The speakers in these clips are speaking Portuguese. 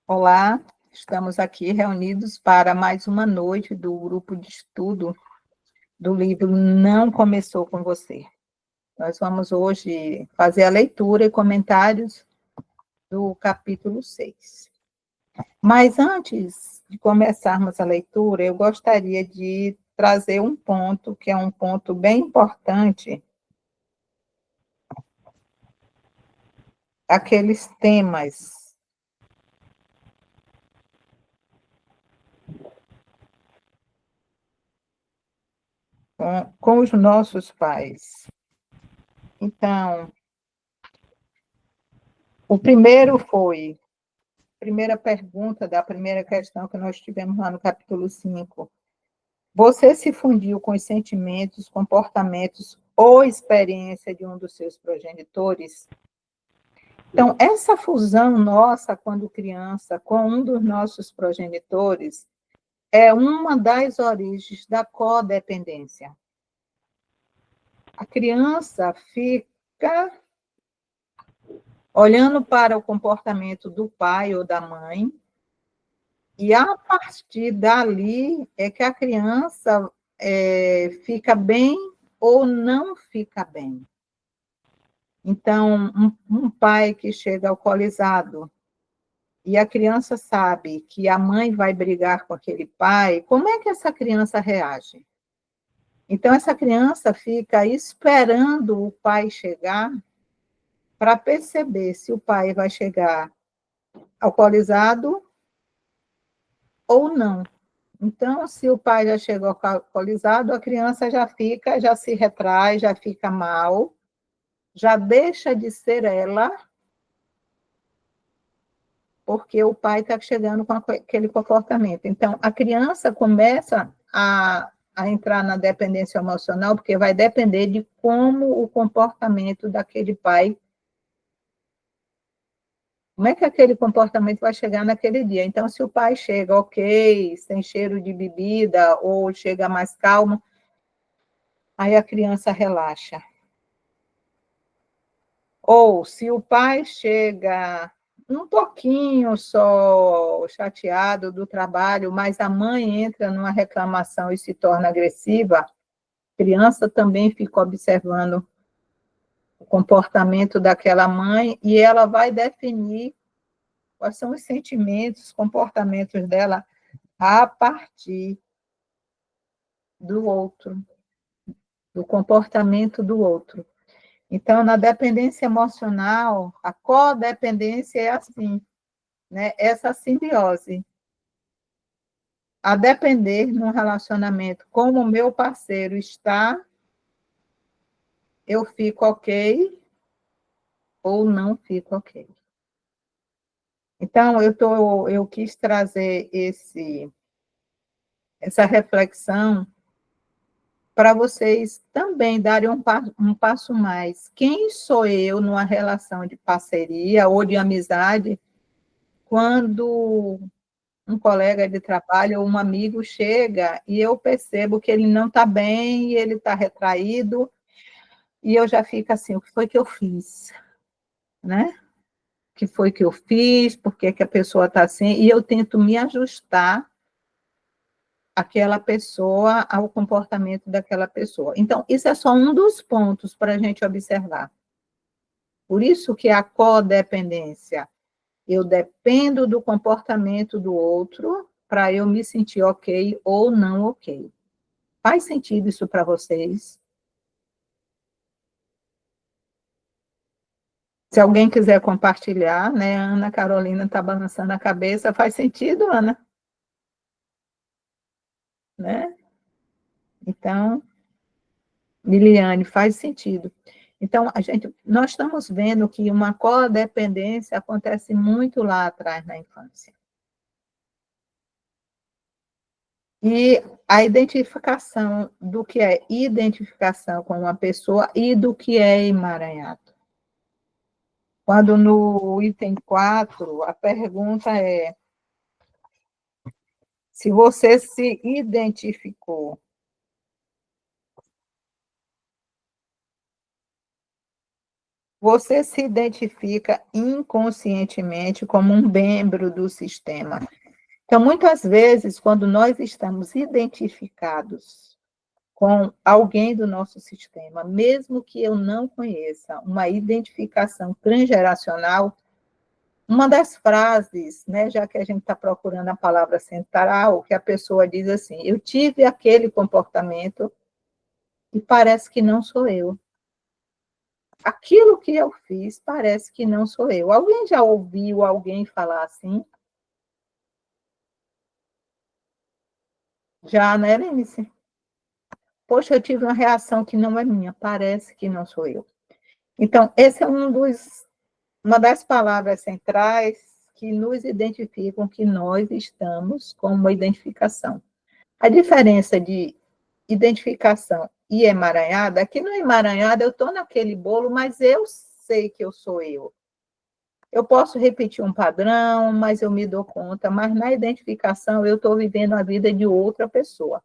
Olá, estamos aqui reunidos para mais uma noite do grupo de estudo do livro Não Começou com Você. Nós vamos hoje fazer a leitura e comentários do capítulo 6. Mas antes de começarmos a leitura, eu gostaria de trazer um ponto, que é um ponto bem importante, aqueles temas com os nossos pais. Então, o primeiro foi primeira pergunta da primeira questão que nós tivemos lá no capítulo 5. Você se fundiu com os sentimentos, comportamentos ou experiência de um dos seus progenitores? Então, essa fusão nossa, quando criança, com um dos nossos progenitores, é uma das origens da codependência. A criança fica olhando para o comportamento do pai ou da mãe, e a partir dali é que a criança fica bem ou não fica bem. Então, um pai que chega alcoolizado e a criança sabe que a mãe vai brigar com aquele pai, como é que essa criança reage? Então, essa criança fica esperando o pai chegar para perceber se o pai vai chegar alcoolizado ou não. Então, se o pai já chegou alcoolizado, a criança já se retrai, já fica mal, já deixa de ser ela, porque o pai está chegando com aquele comportamento. Então, a criança começa a entrar na dependência emocional, porque vai depender de como o comportamento daquele pai, como é que aquele comportamento vai chegar naquele dia. Então, se o pai chega ok, sem cheiro de bebida, ou chega mais calmo, aí a criança relaxa. Ou se o pai chega um pouquinho só chateado do trabalho, mas a mãe entra numa reclamação e se torna agressiva, a criança também fica observando o comportamento daquela mãe e ela vai definir quais são os sentimentos, os comportamentos dela a partir do outro, do comportamento do outro. Então, na dependência emocional, a codependência é assim, né? Essa simbiose. A depender num relacionamento como o meu parceiro está, eu fico ok ou não fico ok. Então, eu quis trazer essa reflexão para vocês também darem um passo mais. Quem sou eu numa relação de parceria ou de amizade quando um colega de trabalho ou um amigo chega e eu percebo que ele não está bem, ele está retraído, e eu já fico assim, o que foi que eu fiz? Né? O que foi que eu fiz? Por que, que a pessoa está assim? E eu tento me ajustar àquela pessoa, ao comportamento daquela pessoa. Então, isso é só um dos pontos para a gente observar. Por isso que a codependência, eu dependo do comportamento do outro para eu me sentir ok ou não ok. Faz sentido isso para vocês? Se alguém quiser compartilhar, né? A Ana Carolina está balançando a cabeça. Faz sentido, Ana? Né? Então, Miliane, faz sentido. Então, nós estamos vendo que uma codependência acontece muito lá atrás na infância. E a identificação do que é identificação com uma pessoa e do que é emaranhado. Quando no item 4, a pergunta é se você se identificou Você se identifica inconscientemente como um membro do sistema. Então, muitas vezes, quando nós estamos identificados com alguém do nosso sistema, mesmo que eu não conheça, uma identificação transgeracional, uma das frases, né, já que a gente está procurando a palavra central, que a pessoa diz assim: eu tive aquele comportamento e parece que não sou eu. Aquilo que eu fiz parece que não sou eu. Alguém já ouviu alguém falar assim? Já, né, Lenice? Poxa, eu tive uma reação que não é minha, parece que não sou eu. Então, esse é uma das palavras centrais que nos identificam que nós estamos com uma identificação. A diferença de identificação e emaranhada é que no emaranhada eu estou naquele bolo, mas eu sei que eu sou eu. Eu posso repetir um padrão, mas eu me dou conta, mas na identificação eu estou vivendo a vida de outra pessoa.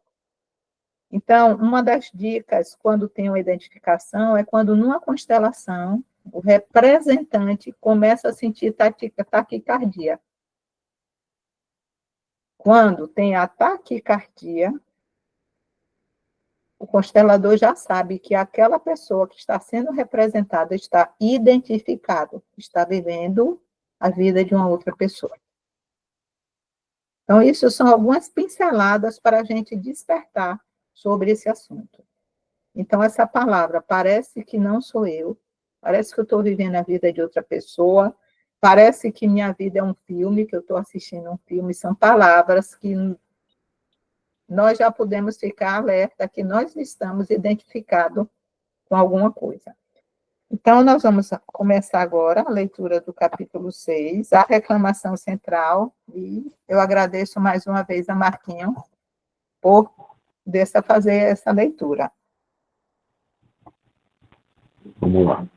Então, uma das dicas quando tem uma identificação é quando numa constelação o representante começa a sentir taquicardia. Quando tem a taquicardia, o constelador já sabe que aquela pessoa que está sendo representada está identificado, está vivendo a vida de uma outra pessoa. Então, isso são algumas pinceladas para a gente despertar sobre esse assunto. Então, essa palavra, parece que não sou eu, parece que eu estou vivendo a vida de outra pessoa, parece que minha vida é um filme, que eu estou assistindo um filme, são palavras que nós já podemos ficar alerta que nós estamos identificados com alguma coisa. Então, nós vamos começar agora a leitura do capítulo 6, a reclamação central, e eu agradeço mais uma vez a Marquinhos por deixar fazer essa leitura. Vamos lá.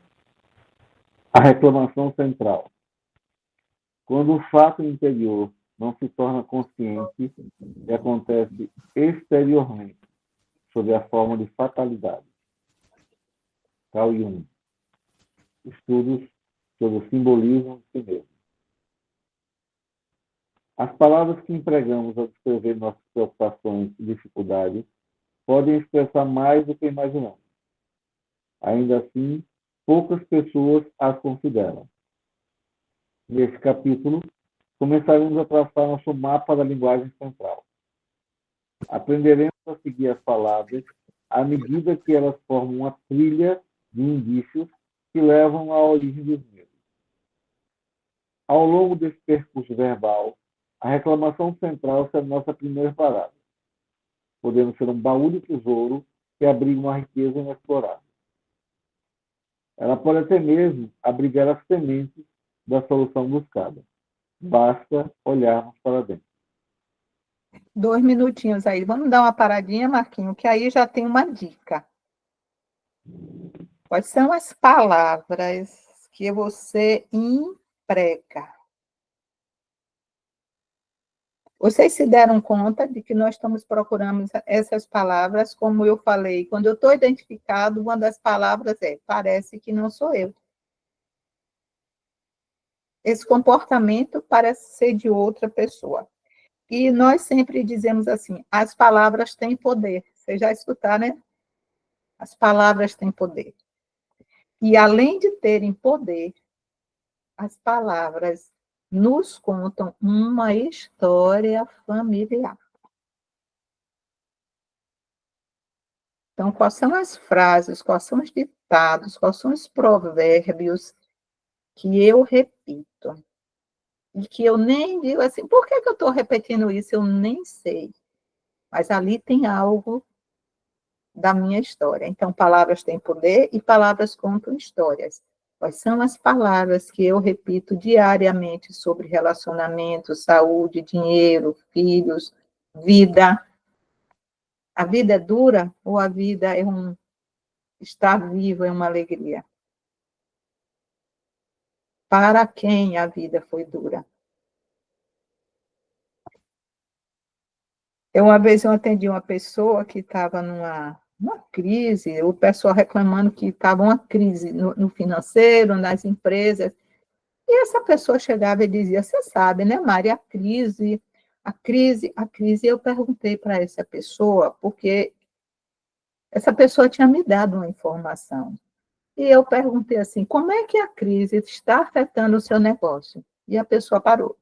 A reclamação central. Quando o fato interior não se torna consciente e acontece exteriormente, sob a forma de fatalidade. Carl Jung. Estudos sobre o simbolismo de si mesmo. As palavras que empregamos ao descrever nossas preocupações e dificuldades podem expressar mais do que imaginamos. Ainda assim, poucas pessoas as consideram. Nesse capítulo, começaremos a traçar nosso mapa da linguagem central. Aprenderemos a seguir as palavras à medida que elas formam uma trilha de indícios que levam à origem dos medos. Ao longo desse percurso verbal, a reclamação central será nossa primeira parada, podendo ser um baú de tesouro que abriga uma riqueza inexplorada. Ela pode até mesmo abrigar as sementes da solução buscada. Basta olharmos para dentro. 2 minutinhos aí. Vamos dar uma paradinha, Marquinhos, que aí já tem uma dica. Quais são as palavras que você emprega? Vocês se deram conta de que nós estamos procurando essas palavras, como eu falei, quando eu estou identificado, uma das palavras é, parece que não sou eu. Esse comportamento parece ser de outra pessoa. E nós sempre dizemos assim, as palavras têm poder. Vocês já escutaram, né? As palavras têm poder. E além de terem poder, as palavras nos contam uma história familiar. Então, quais são as frases, quais são os ditados, quais são os provérbios que eu repito? E que eu nem digo assim, por que eu estou repetindo isso? Eu nem sei. Mas ali tem algo da minha história. Então, palavras têm poder e palavras contam histórias. Quais são as palavras que eu repito diariamente sobre relacionamento, saúde, dinheiro, filhos, vida? A vida é dura ou a vida é estar vivo é uma alegria? Para quem a vida foi dura? Uma vez eu atendi uma pessoa que estava uma crise, o pessoal reclamando que estava uma crise no financeiro, nas empresas, e essa pessoa chegava e dizia, você sabe, né, Mari, a crise, eu perguntei para essa pessoa, porque essa pessoa tinha me dado uma informação, e eu perguntei assim, como é que a crise está afetando o seu negócio? E a pessoa parou.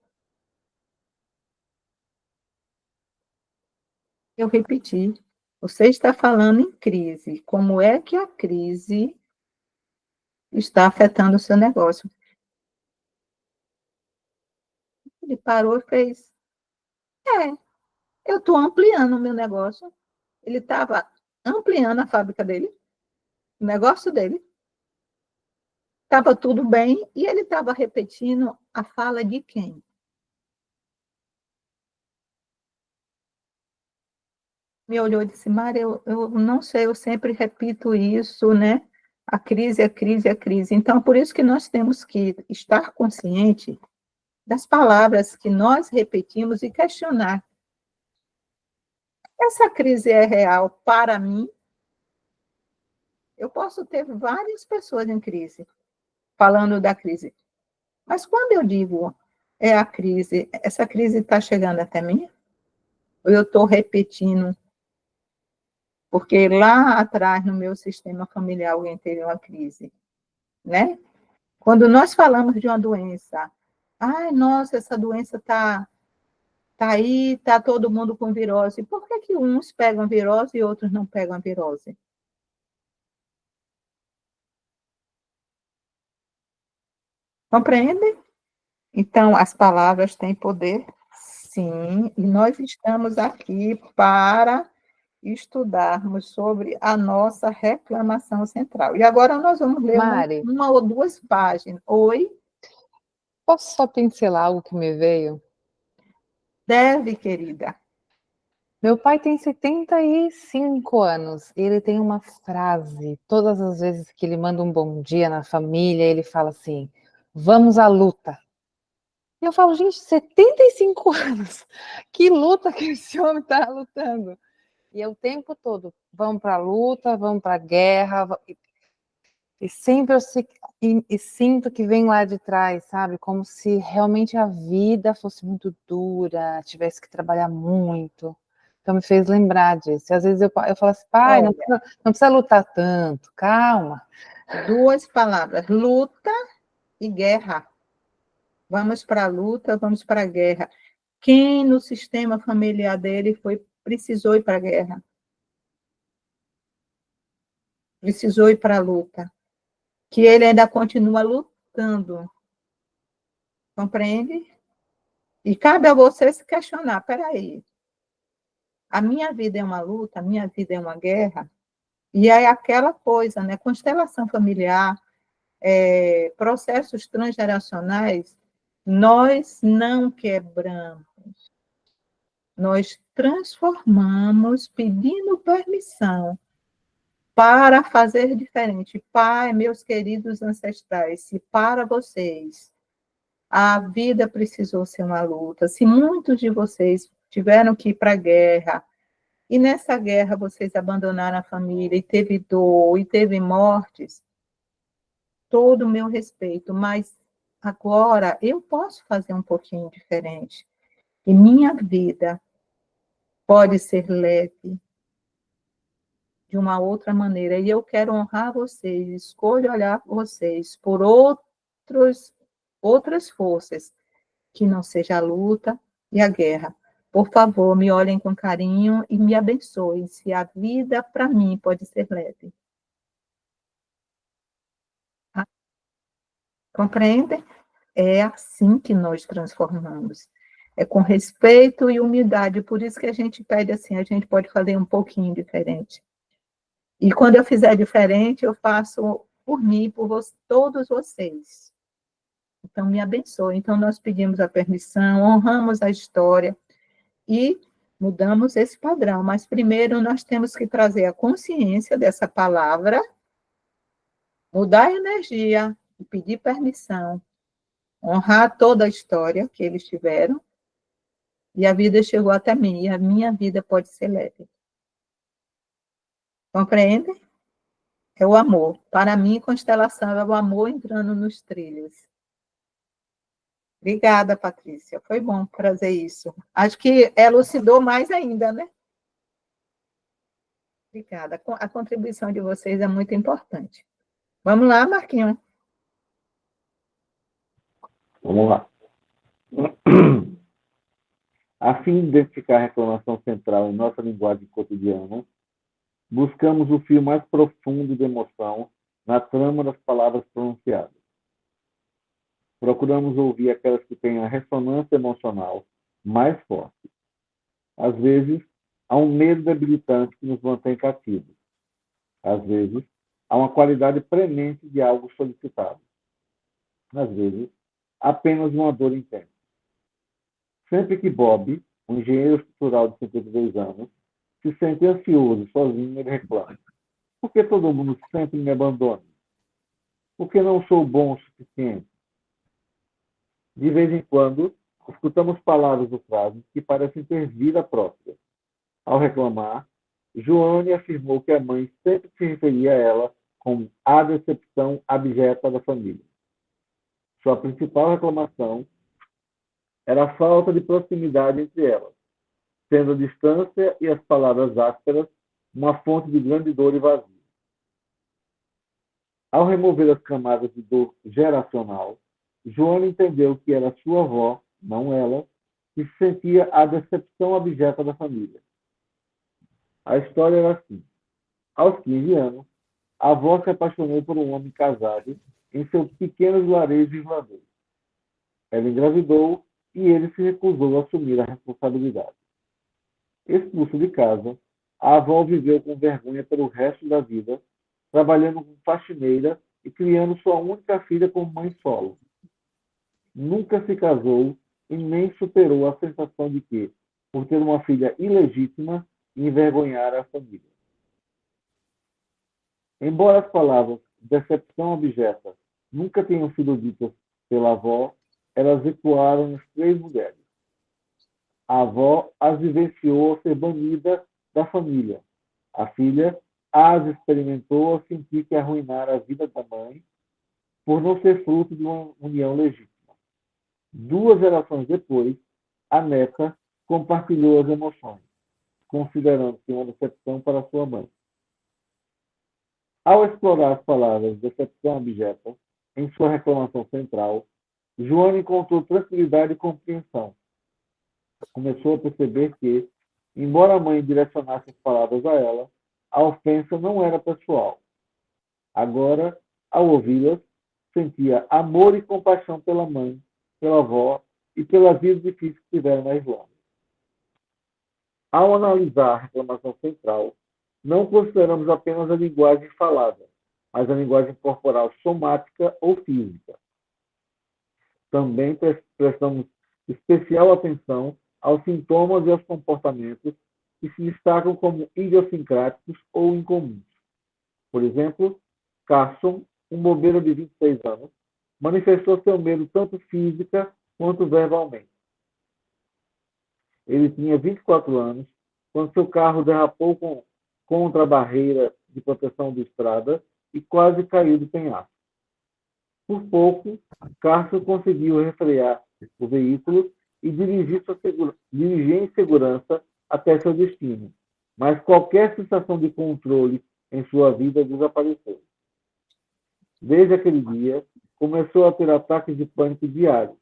Eu repeti, você está falando em crise, como é que a crise está afetando o seu negócio? Ele parou e fez, é, eu estou ampliando o meu negócio. Ele estava ampliando a fábrica dele, o negócio dele, estava tudo bem, e ele estava repetindo a fala de quem? Me olhou e disse, Mara, eu não sei, eu sempre repito isso, né? A crise, a crise, a crise. Então, por isso que nós temos que estar consciente das palavras que nós repetimos e questionar. Essa crise é real para mim? Eu posso ter várias pessoas em crise, falando da crise. Mas quando eu digo é a crise, essa crise está chegando até mim? Ou eu estou repetindo? Porque lá atrás, no meu sistema familiar, alguém teve uma crise, né? Quando nós falamos de uma doença, ai, nossa, essa doença tá aí, tá todo mundo com virose. Por que que uns pegam virose e outros não pegam virose? Compreende? Então, as palavras têm poder, sim, e nós estamos aqui para estudarmos sobre a nossa reclamação central. E agora nós vamos ler Mari, uma ou duas páginas. Oi? posso só pincelar algo que me veio? Deve, querida. Meu pai tem 75 anos e ele tem uma frase, todas as vezes que ele manda um bom dia na família, ele fala assim: vamos à luta. E eu falo, gente, 75 anos, que luta que esse homem está lutando? E é o tempo todo, vamos para a luta, vamos para a guerra, e sempre e sinto que vem lá de trás, sabe? Como se realmente a vida fosse muito dura, tivesse que trabalhar muito. Então me fez lembrar disso. E às vezes eu falo assim, pai, Olha, não precisa lutar tanto, calma. duas palavras: luta e guerra. Vamos para a luta, vamos para a guerra. Quem no sistema familiar dele precisou ir para a guerra? Precisou ir para a luta. Que ele ainda continua lutando. Compreende? E cabe a você se questionar, peraí, a minha vida é uma luta, a minha vida é uma guerra, e é aquela coisa, né? Constelação familiar, processos transgeracionais, nós não quebramos, nós transformamos pedindo permissão para fazer diferente. Pai, meus queridos ancestrais, se para vocês a vida precisou ser uma luta, se muitos de vocês tiveram que ir para a guerra, e nessa guerra vocês abandonaram a família, e teve dor, e teve mortes, todo o meu respeito, mas agora eu posso fazer um pouquinho diferente. E minha vida pode ser leve de uma outra maneira. E eu quero honrar vocês, escolho olhar vocês por outras forças, que não seja a luta e a guerra. Por favor, me olhem com carinho e me abençoem, se a vida para mim pode ser leve. Compreende? É assim que nós transformamos. É com respeito e humildade, por isso que a gente pede assim, a gente pode fazer um pouquinho diferente. E quando eu fizer diferente, eu faço por mim, todos vocês. Então, me abençoe. Então, nós pedimos a permissão, honramos a história e mudamos esse padrão. Mas, primeiro, nós temos que trazer a consciência dessa palavra, mudar a energia e pedir permissão, honrar toda a história que eles tiveram, e a vida chegou até mim, e a minha vida pode ser leve. Compreende? É o amor. Para mim, constelação é o amor entrando nos trilhos. Obrigada, Patrícia. Foi bom trazer isso. Acho que elucidou mais ainda, né? Obrigada. A contribuição de vocês é muito importante. Vamos lá, Marquinhos. Vamos lá. A fim de identificar a reclamação central em nossa linguagem cotidiana, buscamos o fio mais profundo de emoção na trama das palavras pronunciadas. Procuramos ouvir aquelas que têm a ressonância emocional mais forte. Às vezes, há um medo debilitante que nos mantém cativos. Às vezes, há uma qualidade premente de algo solicitado. Às vezes, apenas uma dor intensa. Sempre que Bob, um engenheiro estrutural de 52 anos, se sente ansioso sozinho, ele reclama. Por que todo mundo sempre me abandona? Por que não sou bom o suficiente? De vez em quando, escutamos palavras ou frases que parecem ter vida própria. Ao reclamar, Joane afirmou que a mãe sempre se referia a ela como a decepção abjeta da família. Sua principal reclamação era a falta de proximidade entre elas, sendo a distância e as palavras ásperas uma fonte de grande dor e vazio. Ao remover as camadas de dor geracional, Joana entendeu que era sua avó, não ela, que se sentia a decepção abjeta da família. A história era assim. Aos 15 anos, a avó se apaixonou por um homem casado em seu pequeno vilarejo irlandês. Ela engravidou e ele se recusou a assumir a responsabilidade. Expulso de casa, a avó viveu com vergonha pelo resto da vida, trabalhando como faxineira e criando sua única filha como mãe solo. Nunca se casou e nem superou a sensação de que, por ter uma filha ilegítima, envergonhara a família. Embora as palavras decepção abjeta nunca tenham sido ditas pela avó, elas ecoaram nas 3 mulheres. A avó as vivenciou ao ser banida da família. A filha as experimentou ao sentir que arruinara a vida da mãe por não ser fruto de uma união legítima. 2 gerações depois, a neta compartilhou as emoções, considerando-se uma decepção para sua mãe. Ao explorar as palavras decepção abjeta em sua reclamação central, Joana encontrou tranquilidade e compreensão. Começou a perceber que, embora a mãe direcionasse as palavras a ela, a ofensa não era pessoal. Agora, ao ouvi-las, sentia amor e compaixão pela mãe, pela avó e pela vida difícil que tiveram na Irlanda. Ao analisar a reclamação central, não consideramos apenas a linguagem falada, mas a linguagem corporal somática ou física. Também prestamos especial atenção aos sintomas e aos comportamentos que se destacam como idiosincráticos ou incomuns. Por exemplo, Carson, um bombeiro de 26 anos, manifestou seu medo tanto física quanto verbalmente. Ele tinha 24 anos quando seu carro derrapou contra a barreira de proteção de estrada e quase caiu do penhasco. Por pouco, Carson conseguiu refrear o veículo e dirigir em segurança até seu destino, mas qualquer sensação de controle em sua vida desapareceu. Desde aquele dia, começou a ter ataques de pânico diários.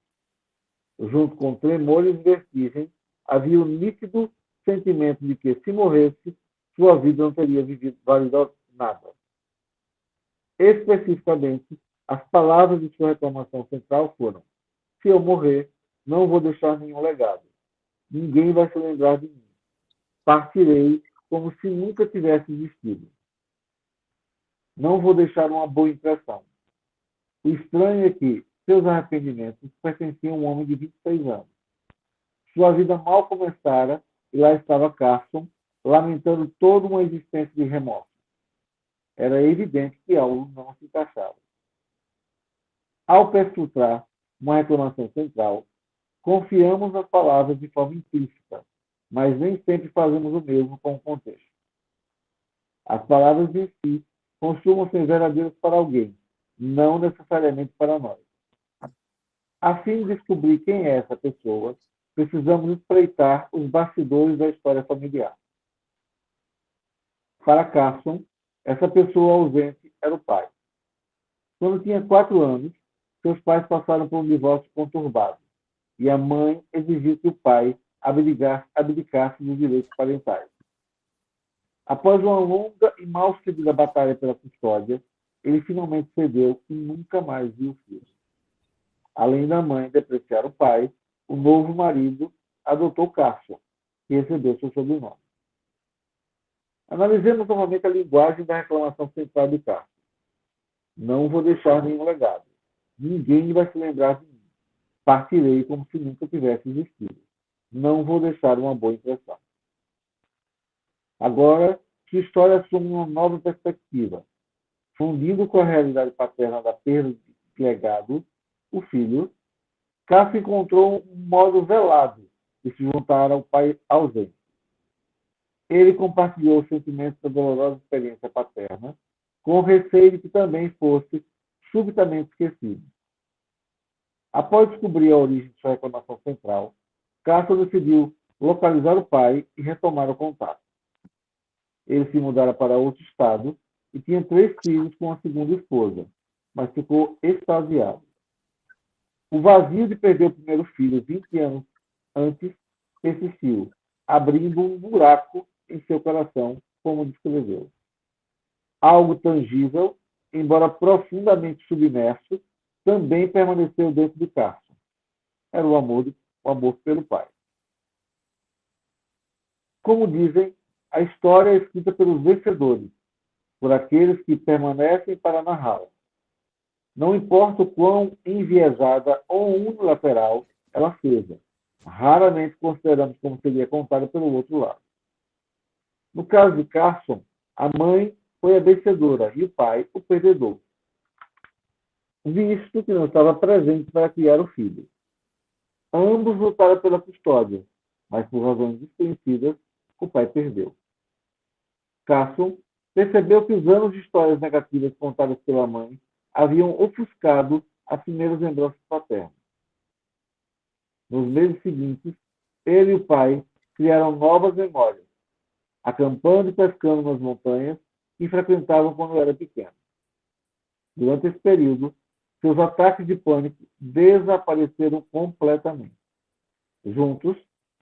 Junto com tremores e vertigem, havia o nítido sentimento de que, se morresse, sua vida não teria valido nada. Especificamente, as palavras de sua reclamação central foram: se eu morrer, não vou deixar nenhum legado. Ninguém vai se lembrar de mim. Partirei como se nunca tivesse existido. Não vou deixar uma boa impressão. O estranho é que seus arrependimentos pertenciam a um homem de 26 anos. Sua vida mal começara e lá estava Carson, lamentando toda uma existência de remorso. Era evidente que algo não se encaixava. Ao perfiltrar uma reclamação central, confiamos nas palavras de forma implícita, mas nem sempre fazemos o mesmo com o contexto. As palavras em si costumam ser verdadeiras para alguém, não necessariamente para nós. A fim de descobrir quem é essa pessoa, precisamos espreitar os bastidores da história familiar. Para Carson, essa pessoa ausente era o pai. Quando tinha 4 anos, seus pais passaram por um divórcio conturbado e a mãe exigiu que o pai abdicasse dos direitos parentais. Após uma longa e mal sucedida batalha pela custódia, ele finalmente cedeu e nunca mais viu o filho. Além da mãe depreciar o pai, o novo marido adotou Carson, que recebeu seu sobrenome. Analisemos novamente a linguagem da reclamação central de Carson. Não vou deixar nenhum legado. Ninguém vai se lembrar de mim. Partirei como se nunca tivesse existido. Não vou deixar uma boa impressão. Agora, sua história assume uma nova perspectiva. Fundindo com a realidade paterna da perda de legado, o filho, Carson encontrou um modo velado de se juntar ao pai ausente. Ele compartilhou os sentimentos da dolorosa experiência paterna, com o receio de que também fosse subitamente esquecido. Após descobrir a origem de sua reclamação central, Carson decidiu localizar o pai e retomar o contato. Ele se mudara para outro estado e tinha 3 filhos com a segunda esposa, mas ficou extasiado. O vazio de perder o primeiro filho 20 anos antes persistiu, abrindo um buraco em seu coração, como descreveu. Algo tangível, embora profundamente submerso, também permaneceu dentro de Carson. Era o amor pelo pai. Como dizem, a história é escrita pelos vencedores, por aqueles que permanecem para narrá-la. Não importa o quão enviesada ou unilateral ela seja, raramente consideramos como seria contada pelo outro lado. No caso de Carson, a mãe foi a vencedora e o pai o perdedor, visto que não estava presente para criar o filho. Ambos lutaram pela custódia, mas por razões desconhecidas, o pai perdeu. Carson percebeu que os anos de histórias negativas contadas pela mãe haviam ofuscado as primeiras lembranças paternas. Nos meses seguintes, ele e o pai criaram novas memórias, acampando e pescando nas montanhas que frequentavam quando era pequeno. Durante esse período, seus ataques de pânico desapareceram completamente. Juntos,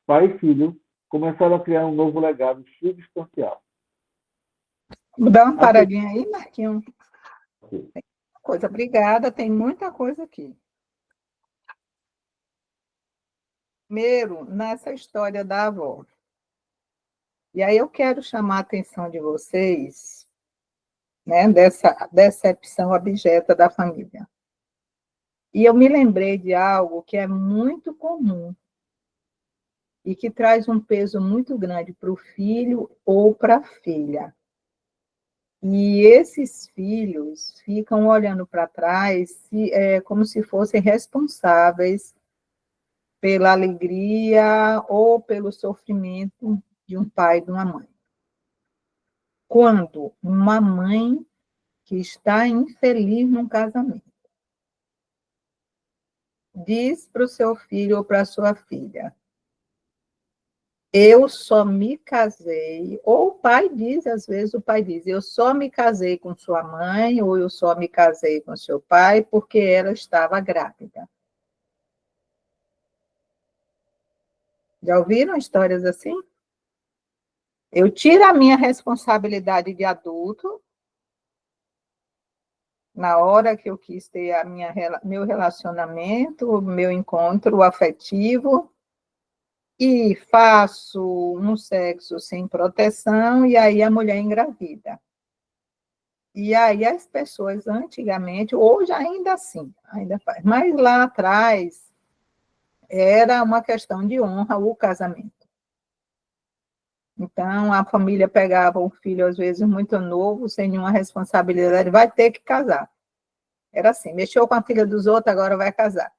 pai e filho começaram a criar um novo legado substancial. Vou dar uma paradinha aí, Marquinhos. Obrigada, tem muita coisa aqui. Primeiro, nessa história da avó. E aí eu quero chamar a atenção de vocês, né, dessa decepção abjeta da família. E eu me lembrei de algo que é muito comum e que traz um peso muito grande para o filho ou para a filha. E esses filhos ficam olhando para trás como se fossem responsáveis pela alegria ou pelo sofrimento de um pai e de uma mãe. Quando uma mãe que está infeliz num casamento diz para o seu filho ou para a sua filha: eu só me casei, ou o pai diz, às vezes o pai diz, eu só me casei com sua mãe, ou eu só me casei com seu pai porque ela estava grávida. Já ouviram histórias assim? Eu tiro a minha responsabilidade de adulto, na hora que eu quis ter meu relacionamento, meu encontro afetivo, e faço um sexo sem proteção, e aí a mulher engravida. E aí as pessoas antigamente, hoje ainda assim, ainda faz, mas lá atrás era uma questão de honra o casamento. Então a família pegava um filho, às vezes, muito novo, sem nenhuma responsabilidade, vai ter que casar. Era assim, mexeu com a filha dos outros, agora vai casar.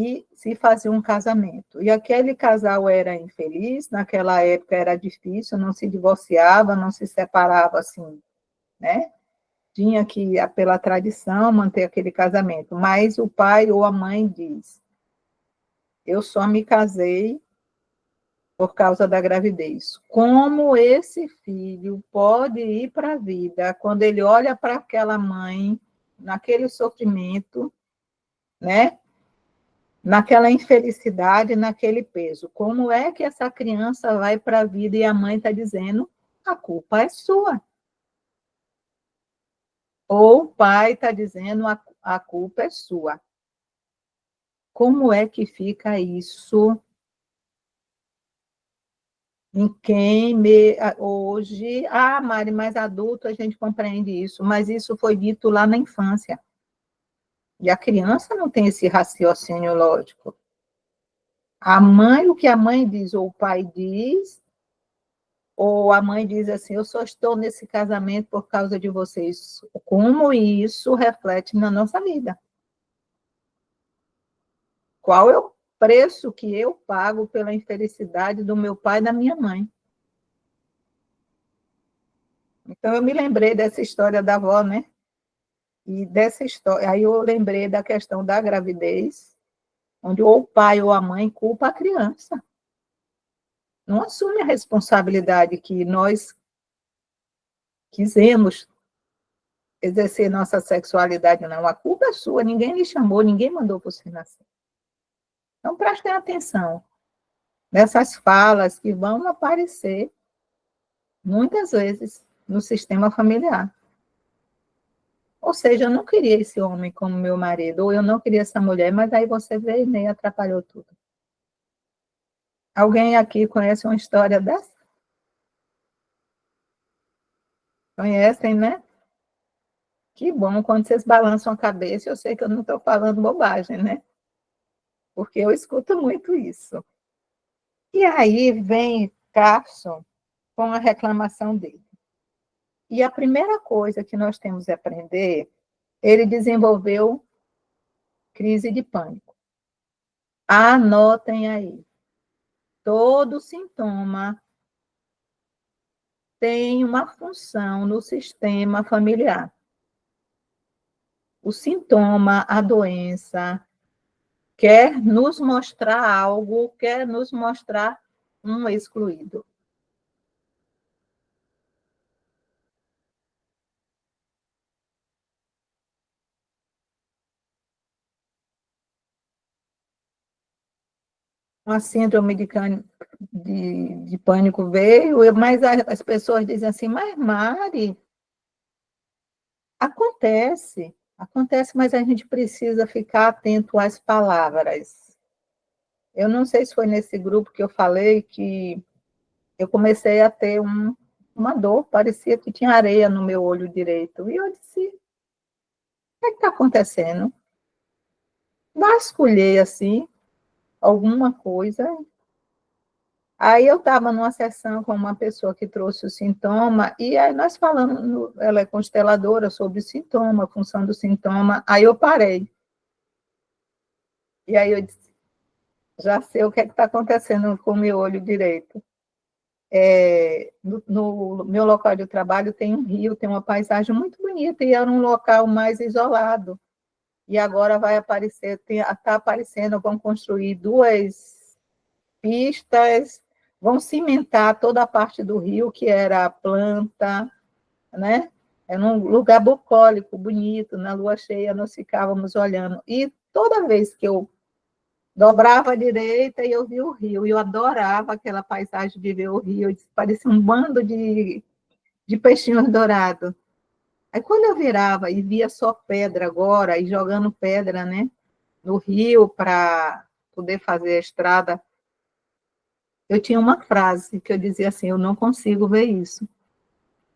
e se fazia um casamento. E aquele casal era infeliz, naquela época era difícil, não se divorciava, não se separava assim, né? Tinha que, pela tradição, manter aquele casamento. Mas o pai ou a mãe diz: eu só me casei por causa da gravidez. Como esse filho pode ir para a vida quando ele olha para aquela mãe, naquele sofrimento, né? Naquela infelicidade, naquele peso? Como é que essa criança vai para a vida e a mãe está dizendo: a culpa é sua? Ou o pai está dizendo: a culpa é sua? Como é que fica isso em quem hoje... Ah, Mari, mais adulto a gente compreende isso, mas isso foi dito lá na infância. E a criança não tem esse raciocínio lógico. A mãe, o que a mãe diz, ou o pai diz, ou a mãe diz assim: eu só estou nesse casamento por causa de vocês. Como isso reflete na nossa vida? Qual é o preço que eu pago pela infelicidade do meu pai e da minha mãe? Então, eu me lembrei dessa história da avó, né? E dessa história, aí eu lembrei da questão da gravidez, onde ou o pai ou a mãe culpa a criança. Não assume a responsabilidade que nós quisemos exercer nossa sexualidade, não. A culpa é sua, ninguém lhe chamou, ninguém mandou você nascer. Então, prestem atenção nessas falas que vão aparecer muitas vezes no sistema familiar. Ou seja, eu não queria esse homem como meu marido, ou eu não queria essa mulher, mas aí você veio e atrapalhou tudo. Alguém aqui conhece uma história dessa? Conhecem, né? Que bom, quando vocês balançam a cabeça, eu sei que eu não estou falando bobagem, né? Porque eu escuto muito isso. E aí vem Carson com a reclamação dele. E a primeira coisa que nós temos que aprender, ele desenvolveu crise de pânico. Anotem aí. Todo sintoma tem uma função no sistema familiar. O sintoma, a doença, quer nos mostrar algo, quer nos mostrar um excluído. Uma síndrome de pânico veio, mas as pessoas dizem assim: mas Mari, acontece, mas a gente precisa ficar atento às palavras. Eu não sei se foi nesse grupo que eu falei que eu comecei a ter uma dor, parecia que tinha areia no meu olho direito. E eu disse: o que está acontecendo? Vasculhei assim, alguma coisa. Aí eu estava numa sessão com uma pessoa que trouxe o sintoma, e aí nós falamos, ela é consteladora, sobre o sintoma, a função do sintoma. Aí eu parei. E aí eu disse: já sei o que está acontecendo com o meu olho direito. No meu local de trabalho tem um rio, tem uma paisagem muito bonita, e era um local mais isolado. E agora vai aparecer, está aparecendo, vão construir 2 pistas, vão cimentar toda a parte do rio, que era planta, né? Era um lugar bucólico, bonito, na lua cheia nós ficávamos olhando. E toda vez que eu dobrava à direita e eu via o rio, e eu adorava aquela paisagem de ver o rio, parecia um bando de peixinhos dourados. Aí quando eu virava e via só pedra agora, e jogando pedra, né, no rio para poder fazer a estrada, eu tinha uma frase que eu dizia assim: eu não consigo ver isso.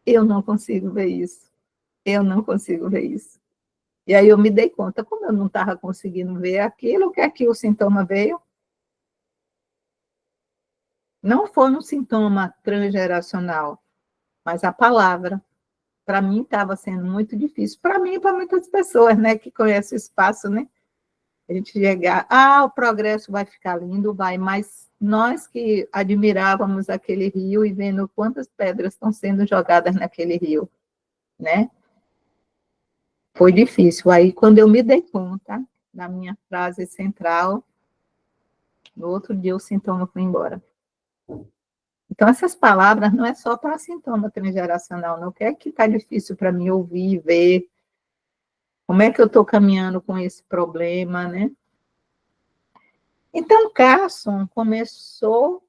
Eu não consigo ver isso. Eu não consigo ver isso. E aí eu me dei conta, como eu não estava conseguindo ver aquilo, o que é que o sintoma veio? Não foi um sintoma transgeracional, mas a palavra. Para mim estava sendo muito difícil. Para mim e para muitas pessoas, né, que conhecem o espaço, né? A gente chegar, o progresso vai ficar lindo, vai, mas nós que admirávamos aquele rio e vendo quantas pedras estão sendo jogadas naquele rio, né? Foi difícil. Aí, quando eu me dei conta, na minha frase central, no outro dia o sintoma foi embora. Então, essas palavras não é só para sintoma transgeracional, não. O que é que está difícil para mim ouvir, ver? Como é que eu estou caminhando com esse problema, né? Então, Carson começou,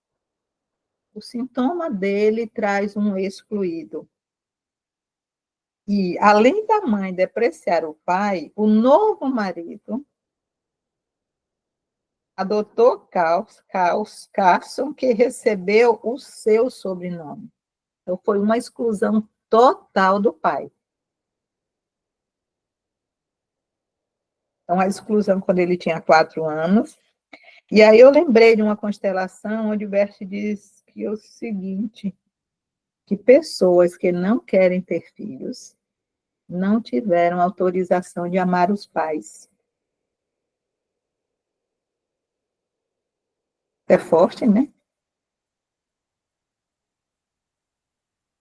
o sintoma dele traz um excluído. E, além da mãe depreciar o pai, o novo marido adotou Carson, que recebeu o seu sobrenome. Então, foi uma exclusão total do pai. Então, a exclusão quando ele tinha 4 anos. E aí eu lembrei de uma constelação onde o Bert diz que é o seguinte, que pessoas que não querem ter filhos não tiveram autorização de amar os pais. É forte, né?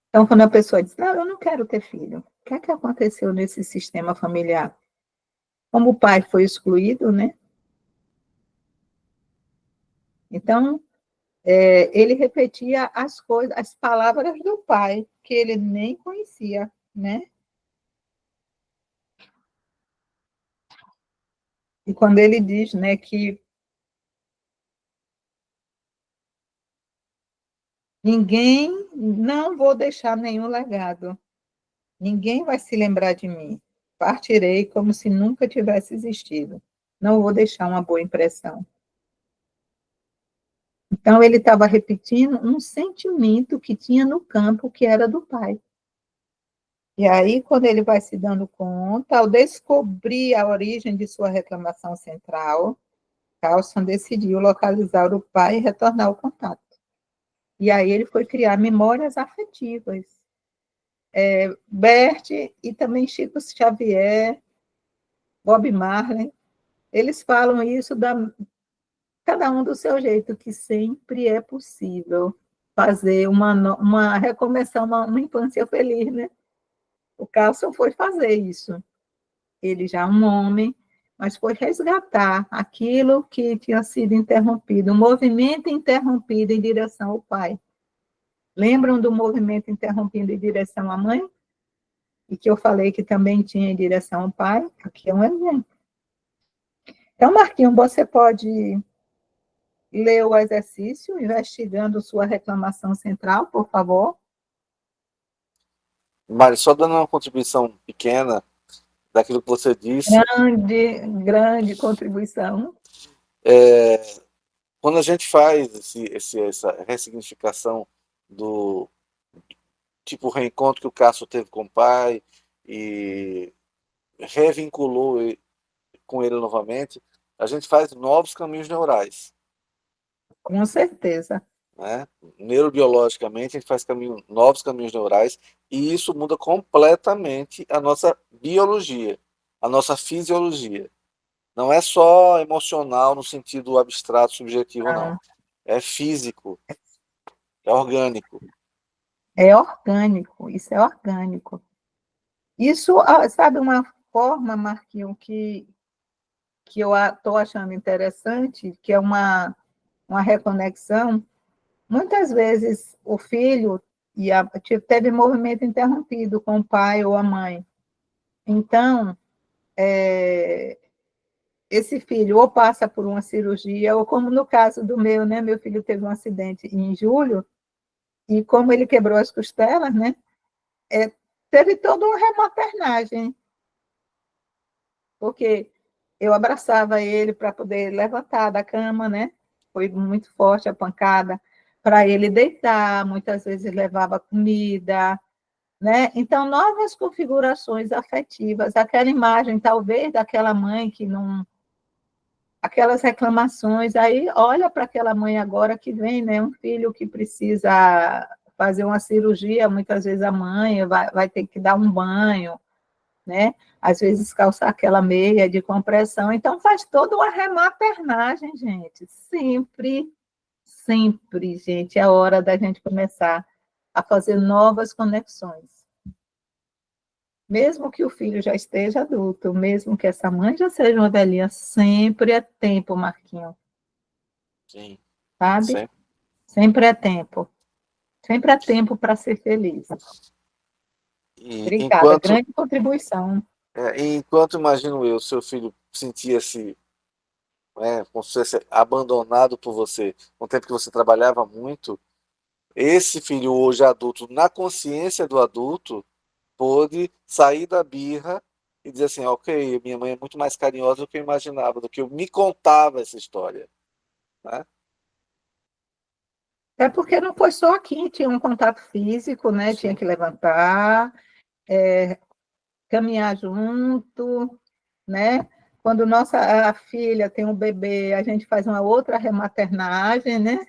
Então, quando a pessoa diz, não, eu não quero ter filho, o que é que aconteceu nesse sistema familiar? Como o pai foi excluído, né? Então, ele repetia as coisas, as palavras do pai, que ele nem conhecia, né? E quando ele diz, né, que não vou deixar nenhum legado, ninguém vai se lembrar de mim, partirei como se nunca tivesse existido, não vou deixar uma boa impressão. Então, ele estava repetindo um sentimento que tinha no campo, que era do pai. E aí, quando ele vai se dando conta, ao descobrir a origem de sua reclamação central, Carlson decidiu localizar o pai e retornar o contato. E aí ele foi criar memórias afetivas. Bert e também Chico Xavier, Bob Marley, eles falam isso cada um do seu jeito, que sempre é possível fazer recomeçar uma infância feliz, né? O Carlson foi fazer isso. Ele já é um homem, mas foi resgatar aquilo que tinha sido interrompido, um movimento interrompido em direção ao pai. Lembram do movimento interrompido em direção à mãe? E que eu falei que também tinha em direção ao pai? Aqui é um exemplo. Então, Marquinhos, você pode ler o exercício, investigando sua reclamação central, por favor. Mari, só dando uma contribuição pequena daquilo que você disse. Grande contribuição. Quando a gente faz essa ressignificação do tipo reencontro que o Cássio teve com o pai e revinculou com ele novamente, a gente faz novos caminhos neurais. Com certeza. Né? Neurobiologicamente, a gente faz novos caminhos neurais e isso muda completamente a nossa biologia, a nossa fisiologia. Não é só emocional no sentido abstrato, subjetivo, não. É físico, é orgânico. É orgânico, isso é orgânico. Isso, sabe, uma forma, Marquinhos, que eu estou achando interessante, que é uma reconexão. Muitas vezes o filho teve movimento interrompido com o pai ou a mãe. Então, esse filho ou passa por uma cirurgia, ou como no caso do meu, né? Meu filho teve um acidente em julho, e como ele quebrou as costelas, né? Teve toda uma rematernagem, porque eu abraçava ele para poder levantar da cama, né? Foi muito forte a pancada, para ele deitar, muitas vezes levava comida, né? Então, novas configurações afetivas, aquela imagem, talvez, daquela mãe que não... Aquelas reclamações, aí olha para aquela mãe agora que vem, né? Um filho que precisa fazer uma cirurgia, muitas vezes a mãe vai ter que dar um banho, né? Às vezes calçar aquela meia de compressão, então faz toda uma rematernagem, gente. Sempre, sempre, gente, é hora da gente começar a fazer novas conexões. Mesmo que o filho já esteja adulto, mesmo que essa mãe já seja uma velhinha, sempre é tempo, Marquinhos, Sim, sabe? sempre. Sempre é tempo. Sempre é tempo para ser feliz. E Obrigada, grande contribuição. enquanto imagino eu, seu filho sentia-se, né, como se fosse abandonado por você, no tempo que você trabalhava muito, esse filho hoje adulto, na consciência do adulto, pôde sair da birra e dizer assim, ok, minha mãe é muito mais carinhosa do que eu imaginava, do que eu me contava essa história, né? É porque não foi só aqui, tinha um contato físico, né? Tinha Sim. que levantar, caminhar junto, né? Quando nossa a filha tem um bebê, a gente faz uma outra rematernagem, né?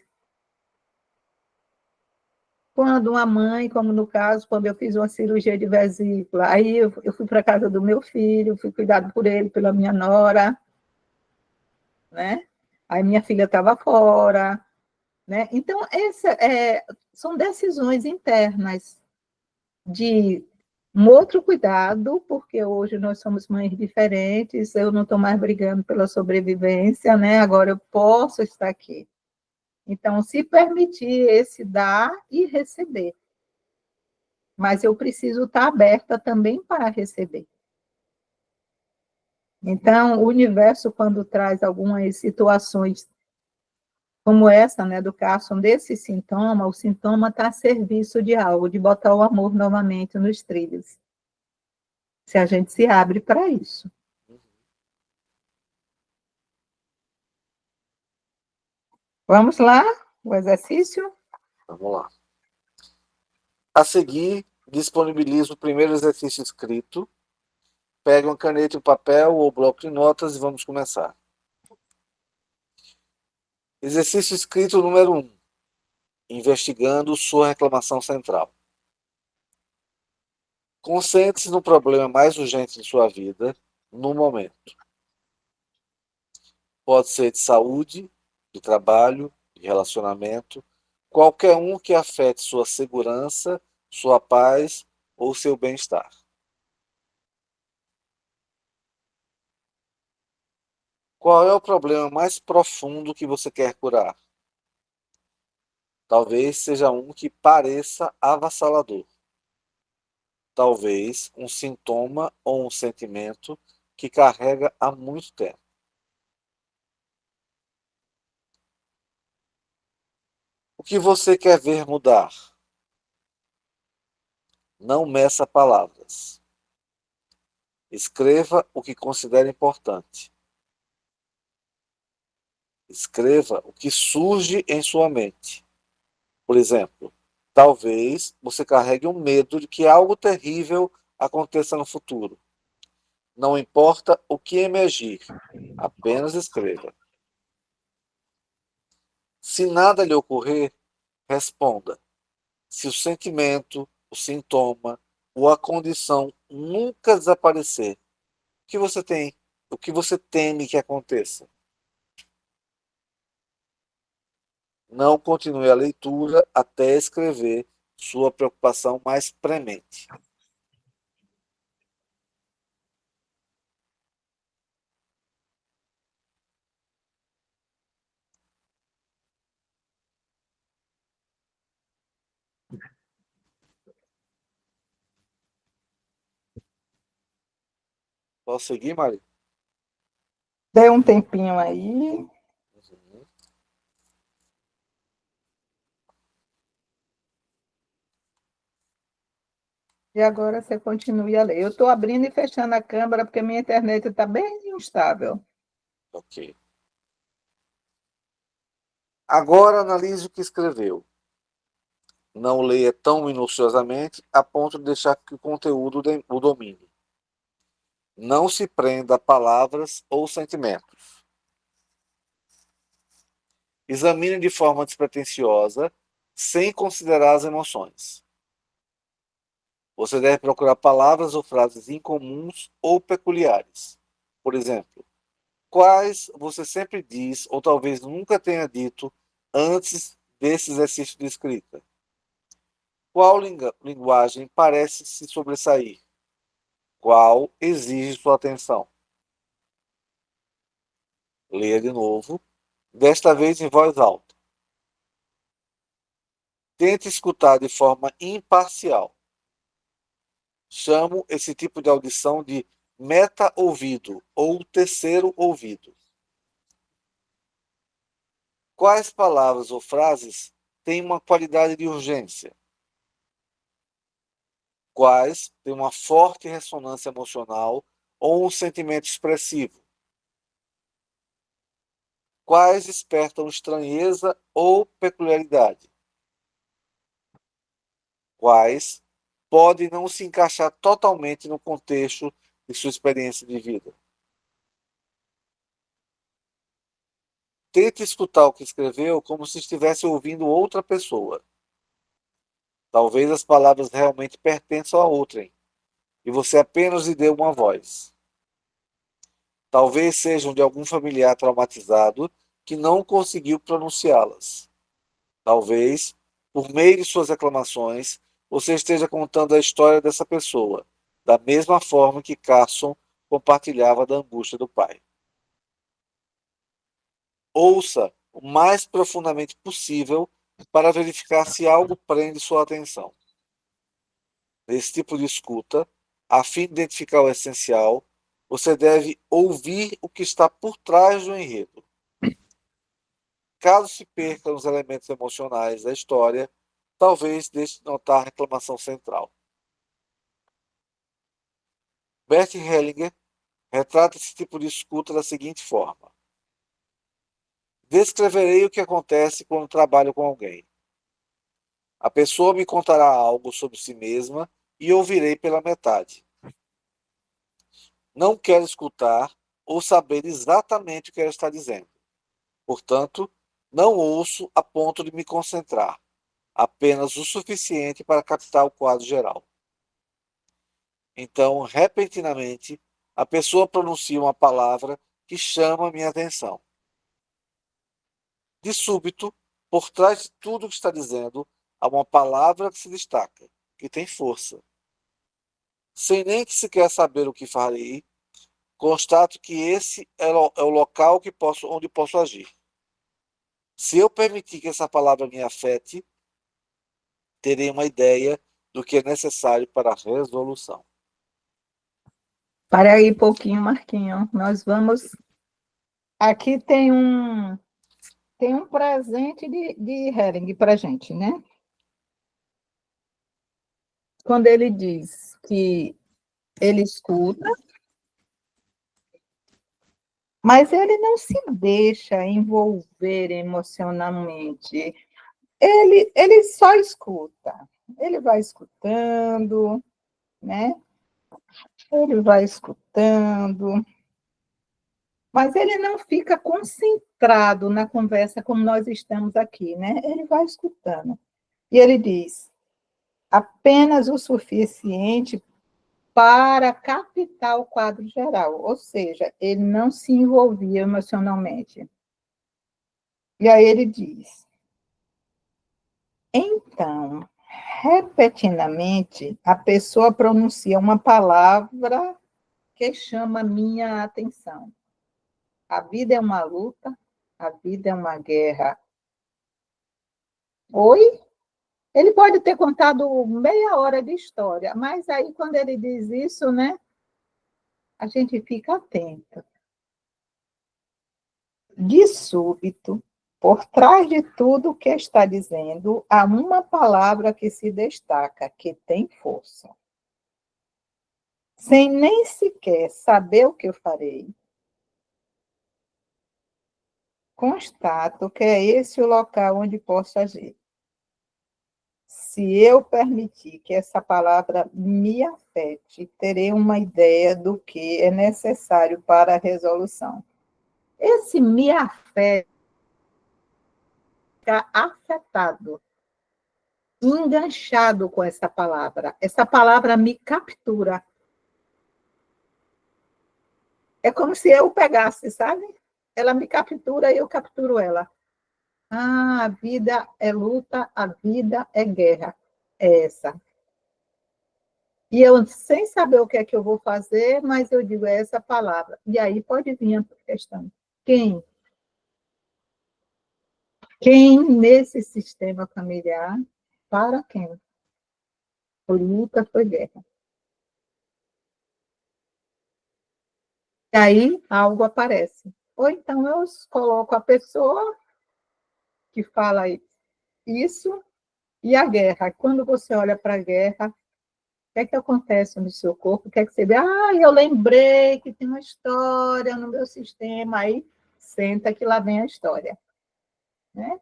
Quando uma mãe, como no caso, quando eu fiz uma cirurgia de vesícula, aí eu fui para a casa do meu filho, fui cuidado por ele, pela minha nora, né? Aí minha filha estava fora, né? Então, são decisões internas de um outro cuidado, porque hoje nós somos mães diferentes, eu não estou mais brigando pela sobrevivência, né? Agora eu posso estar aqui. Então, se permitir esse dar e receber. Mas eu preciso estar aberta também para receber. Então, o universo, quando traz algumas situações como essa, né, do Carson, desse sintoma, o sintoma está a serviço de algo, de botar o amor novamente nos trilhos. Se a gente se abre para isso. Vamos lá, o exercício? Vamos lá. A seguir, disponibilizo o primeiro exercício escrito. Pega uma caneta e um papel ou bloco de notas e vamos começar. Exercício escrito número 1. Investigando sua reclamação central. Concentre-se no problema mais urgente de sua vida, no momento. Pode ser de saúde, de trabalho, de relacionamento, qualquer um que afete sua segurança, sua paz ou seu bem-estar. Qual é o problema mais profundo que você quer curar? Talvez seja um que pareça avassalador. Talvez um sintoma ou um sentimento que carrega há muito tempo. O que você quer ver mudar? Não meça palavras. Escreva o que considera importante. Escreva o que surge em sua mente. Por exemplo, talvez você carregue um medo de que algo terrível aconteça no futuro. Não importa o que emergir, apenas escreva. Se nada lhe ocorrer, responda. Se o sentimento, o sintoma ou a condição nunca desaparecer, o que você tem? O que você teme que aconteça? Não continue a leitura até escrever sua preocupação mais premente. Posso seguir, Mari? Dê um tempinho aí. E agora você continue a ler. Eu estou abrindo e fechando a câmera porque minha internet está bem instável. Ok. Agora analise o que escreveu. Não leia tão minuciosamente a ponto de deixar que o conteúdo o domine. Não se prenda a palavras ou sentimentos. Examine de forma despretensiosa, sem considerar as emoções. Você deve procurar palavras ou frases incomuns ou peculiares. Por exemplo, quais você sempre diz ou talvez nunca tenha dito antes desse exercício de escrita? Qual linguagem parece se sobressair? Qual exige sua atenção? Leia de novo, desta vez em voz alta. Tente escutar de forma imparcial. Chamo esse tipo de audição de meta-ouvido ou terceiro ouvido. Quais palavras ou frases têm uma qualidade de urgência? Quais têm uma forte ressonância emocional ou um sentimento expressivo? Quais despertam estranheza ou peculiaridade? Quais podem não se encaixar totalmente no contexto de sua experiência de vida? Tente escutar o que escreveu como se estivesse ouvindo outra pessoa. Talvez as palavras realmente pertençam a outrem, e você apenas lhe deu uma voz. Talvez sejam de algum familiar traumatizado que não conseguiu pronunciá-las. Talvez, por meio de suas reclamações, você esteja contando a história dessa pessoa, da mesma forma que Carson compartilhava da angústia do pai. Ouça o mais profundamente possível para verificar se algo prende sua atenção. Nesse tipo de escuta, a fim de identificar o essencial, você deve ouvir o que está por trás do enredo. Caso se perca nos elementos emocionais da história, talvez deixe de notar a reclamação central. Bert Hellinger retrata esse tipo de escuta da seguinte forma: descreverei o que acontece quando trabalho com alguém. A pessoa me contará algo sobre si mesma e ouvirei pela metade. Não quero escutar ou saber exatamente o que ela está dizendo. Portanto, não ouço a ponto de me concentrar, apenas o suficiente para captar o quadro geral. Então, repentinamente, a pessoa pronuncia uma palavra que chama minha atenção. De súbito, por trás de tudo o que está dizendo, há uma palavra que se destaca, que tem força. Sem nem que sequer saber o que farei, constato que esse é o local onde posso agir. Se eu permitir que essa palavra me afete, terei uma ideia do que é necessário para a resolução. Para aí um pouquinho, Marquinho. Nós vamos. Aqui tem um presente de Hering para a gente, né? Quando ele diz que ele escuta, mas ele não se deixa envolver emocionalmente. Ele só escuta. Ele vai escutando, né? Ele vai escutando, mas ele não fica concentrado na conversa como nós estamos aqui, né? Ele vai escutando. E ele diz: apenas o suficiente para captar o quadro geral, ou seja, ele não se envolvia emocionalmente. E aí ele diz: então, repetidamente, a pessoa pronuncia uma palavra que chama minha atenção. A vida é uma luta, a vida é uma guerra. Oi? Ele pode ter contado meia hora de história, mas aí quando ele diz isso, né, a gente fica atento. De súbito, por trás de tudo o que está dizendo, há uma palavra que se destaca, que tem força. Sem nem sequer saber o que eu farei, constato que é esse o local onde posso agir. Se eu permitir que essa palavra me afete, terei uma ideia do que é necessário para a resolução. Esse me afeta, afetado. enganchado com essa palavra. Essa palavra me captura. É como se eu pegasse, sabe? Ela me captura e eu capturo ela. Ah, a vida é luta, a vida é guerra. É essa. E eu, sem saber o que é que eu vou fazer, mas eu digo, é essa palavra. E aí pode vir a questão. Quem? Quem nesse sistema familiar, para quem? Foi luta, foi guerra. E aí algo aparece. Ou então eu coloco a pessoa que fala isso e a guerra. Quando você olha para a guerra, o que é que acontece no seu corpo? O que é que você vê? Ah, eu lembrei que tem uma história no meu sistema. Aí senta que lá vem a história. Né?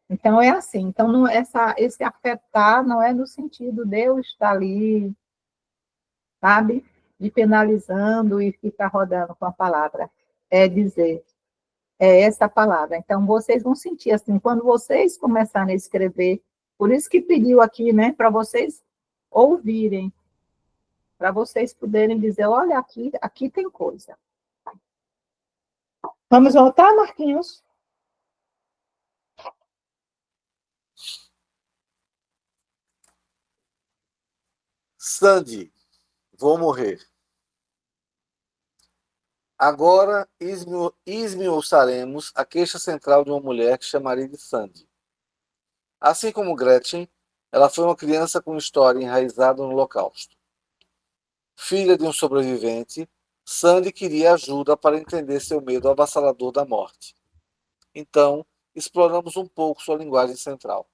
Então é assim. Então não, esse afetar não é no sentido de eu estar ali, sabe? De penalizando e ficar rodando com a palavra. É dizer, é essa palavra. Então, vocês vão sentir assim, quando vocês começarem a escrever, por isso que pediu aqui, né, para vocês ouvirem, para vocês poderem dizer, olha, aqui tem coisa. Vamos voltar, Marquinhos? Sandy, vou morrer. Agora esmiuçaremos a queixa central de uma mulher que chamarei de Sandy. Assim como Gretchen, ela foi uma criança com história enraizada no Holocausto. Filha de um sobrevivente, Sandy queria ajuda para entender seu medo avassalador da morte. Então, exploramos um pouco sua linguagem central.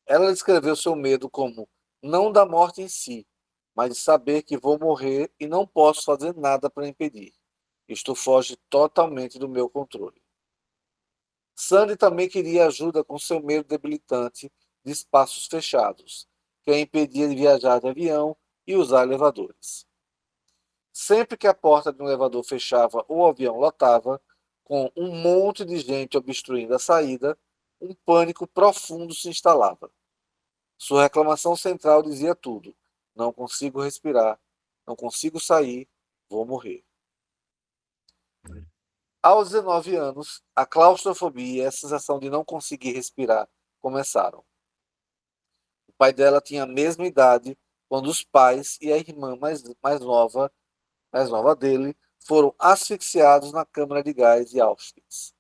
Ela descreveu seu medo como não da morte em si, mas de saber que vou morrer e não posso fazer nada para impedir. Isto foge totalmente do meu controle. Sandy também queria ajuda com seu medo debilitante de espaços fechados, que a impedia de viajar de avião e usar elevadores. Sempre que a porta de um elevador fechava ou o avião lotava, com um monte de gente obstruindo a saída, um pânico profundo se instalava. Sua reclamação central dizia tudo: não consigo respirar, não consigo sair, vou morrer. Aos 19 anos, a claustrofobia e a sensação de não conseguir respirar começaram. O pai dela tinha a mesma idade quando os pais e a irmã mais nova dele, foram asfixiados na câmara de gás de Auschwitz.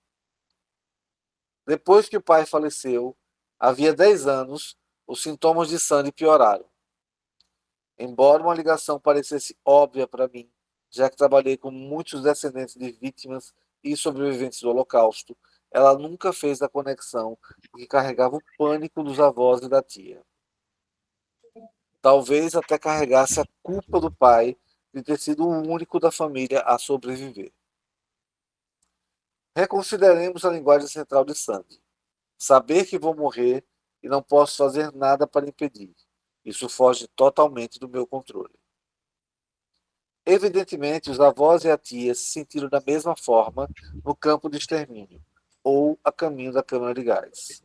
Depois que o pai faleceu, havia 10 anos, os sintomas de Sandy pioraram. Embora uma ligação parecesse óbvia para mim, já que trabalhei com muitos descendentes de vítimas e sobreviventes do Holocausto, ela nunca fez a conexão que carregava o pânico dos avós e da tia. Talvez até carregasse a culpa do pai de ter sido o único da família a sobreviver. Reconsideremos a linguagem central de Sandy. Saber que vou morrer e não posso fazer nada para impedir. Isso foge totalmente do meu controle. Evidentemente, os avós e a tia se sentiram da mesma forma no campo de extermínio, ou a caminho da câmara de gás.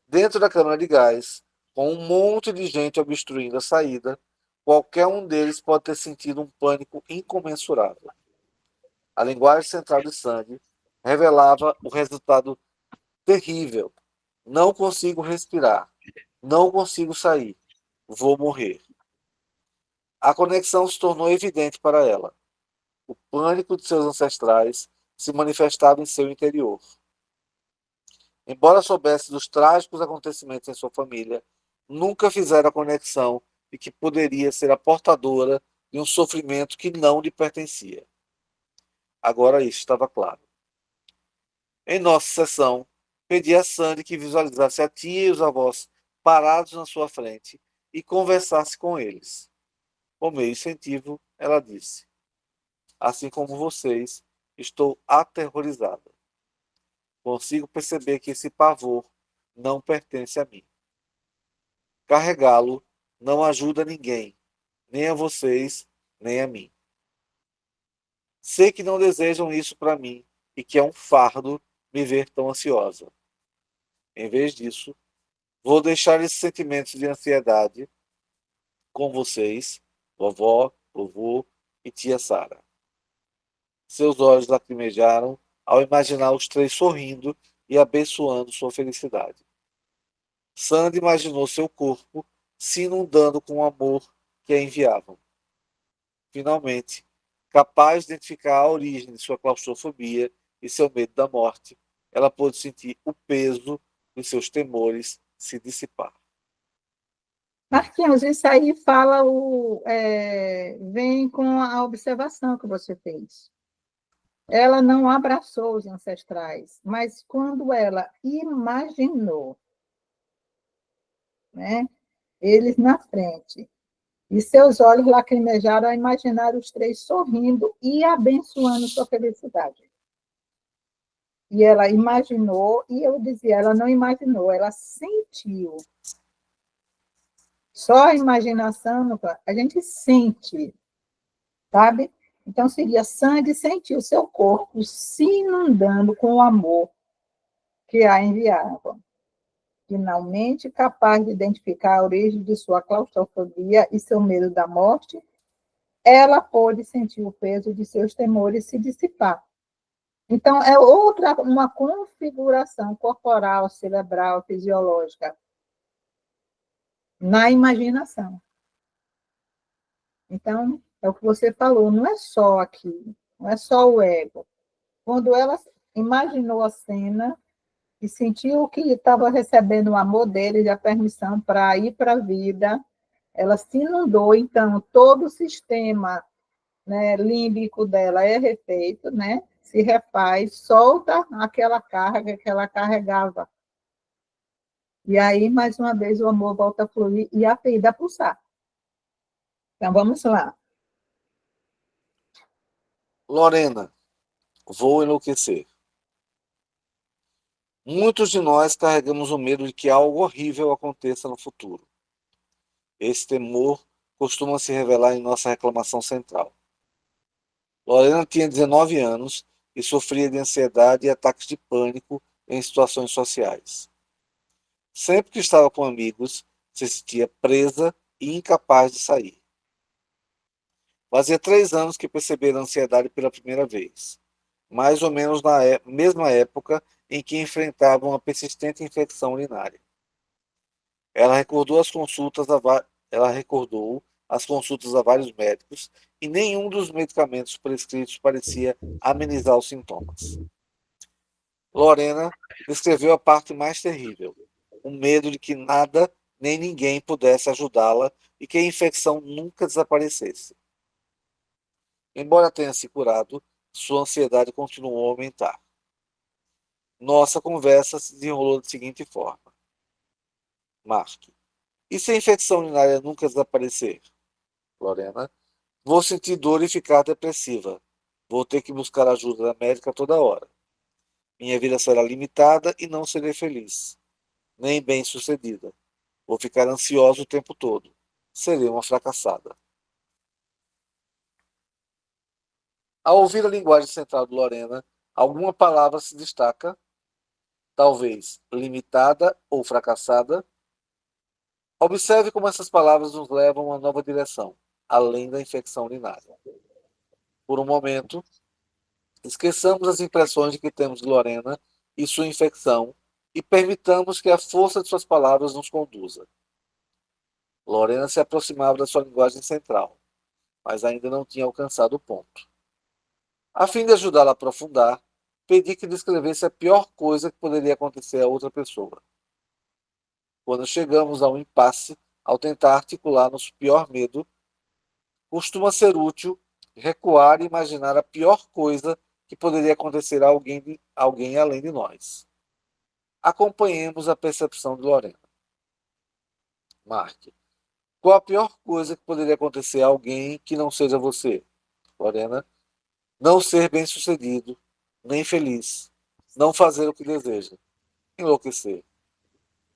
Dentro da câmara de gás, com um monte de gente obstruindo a saída, qualquer um deles pode ter sentido um pânico incomensurável. A linguagem central de Sandy revelava o resultado terrível. Não consigo respirar. Não consigo sair. Vou morrer. A conexão se tornou evidente para ela. O pânico de seus ancestrais se manifestava em seu interior. Embora soubesse dos trágicos acontecimentos em sua família, nunca fizera a conexão de que poderia ser a portadora de um sofrimento que não lhe pertencia. Agora isso estava claro. Em nossa sessão, pedi a Sandy que visualizasse a tia e os avós parados na sua frente e conversasse com eles. Com meio incentivo, ela disse: assim como vocês, estou aterrorizada. Consigo perceber que esse pavor não pertence a mim. Carregá-lo não ajuda ninguém, nem a vocês, nem a mim. Sei que não desejam isso para mim e que é um fardo me ver tão ansiosa. Em vez disso, Vou deixar esses sentimentos de ansiedade com vocês, vovó, vovô e tia Sara. Seus olhos lacrimejaram ao imaginar os três sorrindo e abençoando sua felicidade. Sandy imaginou seu corpo se inundando com o amor que a enviavam. Finalmente, capaz de identificar a origem de sua claustrofobia e seu medo da morte, ela pôde sentir o peso de seus temores se dissipar. Marquinhos, isso aí fala vem com a observação que você fez. Ela não abraçou os ancestrais, mas quando ela imaginou, né, eles na frente, e seus olhos lacrimejaram ao imaginar os três sorrindo e abençoando sua felicidade. E ela imaginou, e eu dizia, ela não imaginou, ela sentiu. Só a imaginação, a gente sente, sabe? Então, seria Sandy sentir o seu corpo se inundando com o amor que a enviava. Finalmente, capaz de identificar a origem de sua claustrofobia e seu medo da morte, ela pôde sentir o peso de seus temores se dissipar. Então, é uma configuração corporal, cerebral, fisiológica, na imaginação. Então, é o que você falou, não é só aqui, não é só o ego. Quando ela imaginou a cena e sentiu que estava recebendo o amor dele e a permissão para ir para a vida, ela se inundou, então, todo o sistema, né, límbico dela é refeito, né, se refaz, solta aquela carga que ela carregava. E aí, mais uma vez, o amor volta a fluir e a vida a pulsar. Então, vamos lá. Lorena, vou enlouquecer. Muitos de nós carregamos o medo de que algo horrível aconteça no futuro. Esse temor costuma se revelar em nossa reclamação central. Lorena tinha 19 anos e sofria de ansiedade e ataques de pânico em situações sociais. Sempre que estava com amigos, se sentia presa e incapaz de sair. Fazia 3 anos que percebera a ansiedade pela primeira vez, mais ou menos na mesma época em que enfrentava uma persistente infecção urinária. Ela recordou as consultas a vários médicos e nenhum dos medicamentos prescritos parecia amenizar os sintomas. Lorena descreveu a parte mais terrível, o medo de que nada nem ninguém pudesse ajudá-la e que a infecção nunca desaparecesse. Embora tenha se curado, sua ansiedade continuou a aumentar. Nossa conversa se desenrolou da seguinte forma. Mark, e se a infecção urinária nunca desaparecer? Lorena, vou sentir dor e ficar depressiva. Vou ter que buscar ajuda da médica toda hora. Minha vida será limitada e não serei feliz, nem bem-sucedida. Vou ficar ansiosa o tempo todo. Serei uma fracassada. Ao ouvir a linguagem central de Lorena, alguma palavra se destaca, talvez limitada ou fracassada. Observe como essas palavras nos levam a uma nova direção, além da infecção urinária. Por um momento, esqueçamos as impressões de que temos de Lorena e sua infecção e permitamos que a força de suas palavras nos conduza. Lorena se aproximava da sua linguagem central, mas ainda não tinha alcançado o ponto. A fim de ajudá-la a aprofundar, pedi que descrevesse a pior coisa que poderia acontecer a outra pessoa. Quando chegamos a um impasse, ao tentar articular nosso pior medo, costuma ser útil recuar e imaginar a pior coisa que poderia acontecer a alguém além de nós. Acompanhemos a percepção de Lorena. Mark, qual a pior coisa que poderia acontecer a alguém que não seja você? Lorena, não ser bem-sucedido, nem feliz, não fazer o que deseja, enlouquecer,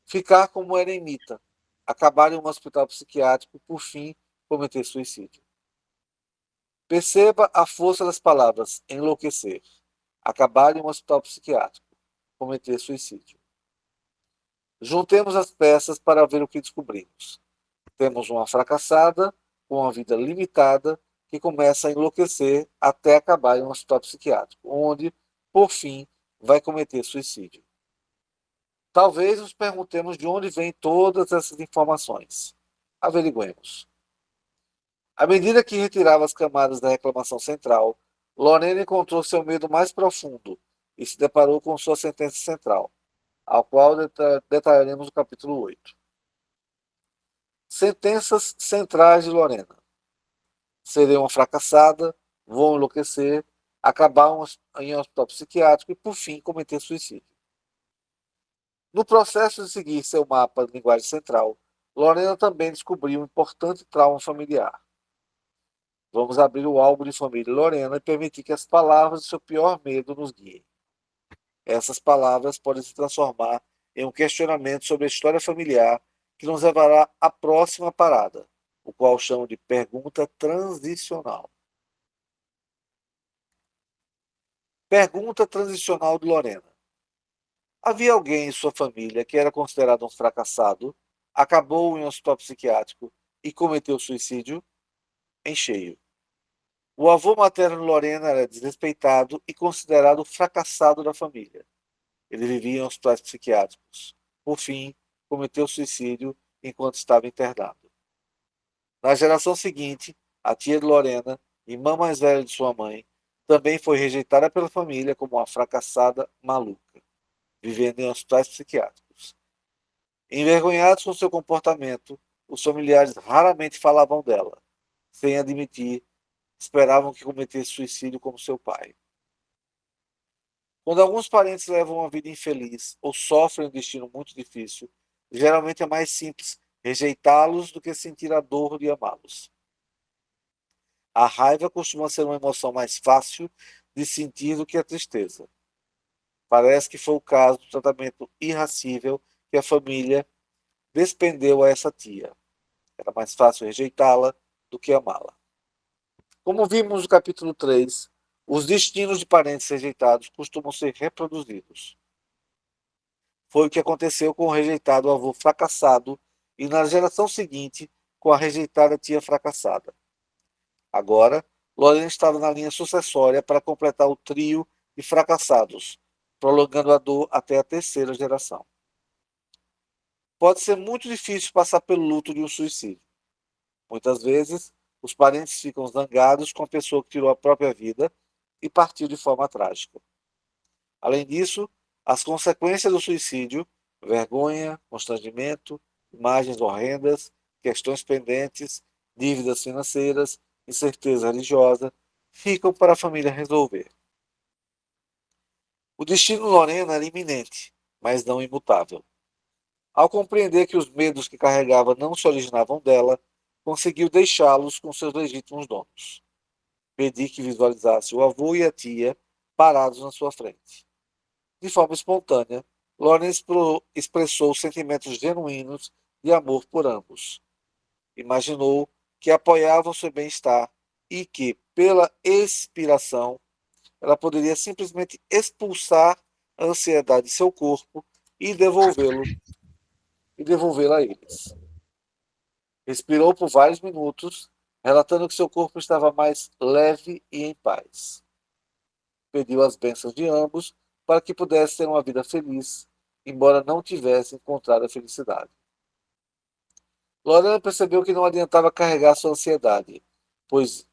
ficar como eremita, acabar em um hospital psiquiátrico e, por fim, cometer suicídio. Perceba a força das palavras enlouquecer, acabar em um hospital psiquiátrico, cometer suicídio. Juntemos as peças para ver o que descobrimos. Temos uma fracassada com uma vida limitada que começa a enlouquecer até acabar em um hospital psiquiátrico, onde, por fim, vai cometer suicídio. Talvez nos perguntemos de onde vêm todas essas informações. Averiguemos. À medida que retirava as camadas da reclamação central, Lorena encontrou seu medo mais profundo e se deparou com sua sentença central, ao qual detalharemos no capítulo 8. Sentenças centrais de Lorena. Serei uma fracassada, vou enlouquecer, acabar em um hospital psiquiátrico e, por fim, cometer suicídio. No processo de seguir seu mapa de linguagem central, Lorena também descobriu um importante trauma familiar. Vamos abrir o álbum de família Lorena e permitir que as palavras do seu pior medo nos guiem. Essas palavras podem se transformar em um questionamento sobre a história familiar que nos levará à próxima parada, o qual chamo de pergunta transicional. Pergunta transicional de Lorena. Havia alguém em sua família que era considerado um fracassado, acabou em um hospital psiquiátrico e cometeu suicídio? Em cheio. O avô materno de Lorena era desrespeitado e considerado o fracassado da família. Ele vivia em hospitais psiquiátricos. Por fim, cometeu suicídio enquanto estava internado. Na geração seguinte, a tia de Lorena, irmã mais velha de sua mãe, também foi rejeitada pela família como uma fracassada maluca, vivendo em hospitais psiquiátricos. Envergonhados com seu comportamento, os familiares raramente falavam dela, sem admitir, esperavam que cometesse suicídio como seu pai. Quando alguns parentes levam uma vida infeliz ou sofrem um destino muito difícil, geralmente é mais simples rejeitá-los do que sentir a dor de amá-los. A raiva costuma ser uma emoção mais fácil de sentir do que a tristeza. Parece que foi o caso do tratamento irracível que a família despendeu a essa tia. Era mais fácil rejeitá-la do que amá-la. Como vimos no capítulo 3, os destinos de parentes rejeitados costumam ser reproduzidos. Foi o que aconteceu com o rejeitado avô fracassado e na geração seguinte com a rejeitada tia fracassada. Agora, Lorena estava na linha sucessória para completar o trio de fracassados, prolongando a dor até a terceira geração. Pode ser muito difícil passar pelo luto de um suicídio. Muitas vezes, os parentes ficam zangados com a pessoa que tirou a própria vida e partiu de forma trágica. Além disso, as consequências do suicídio, vergonha, constrangimento, imagens horrendas, questões pendentes, dívidas financeiras, incerteza religiosa, ficam para a família resolver. O destino de Lorena era iminente, mas não imutável. Ao compreender que os medos que carregava não se originavam dela, conseguiu deixá-los com seus legítimos donos. Pedi que visualizasse o avô e a tia parados na sua frente. De forma espontânea, Lorena expressou sentimentos genuínos de amor por ambos. Imaginou que apoiavam seu bem-estar e que, pela expiração, ela poderia simplesmente expulsar a ansiedade de seu corpo e devolvê-la a eles. Respirou por vários minutos, relatando que seu corpo estava mais leve e em paz. Pediu as bênçãos de ambos para que pudesse ter uma vida feliz, embora não tivesse encontrado a felicidade. Lorena percebeu que não adiantava carregar sua ansiedade, pois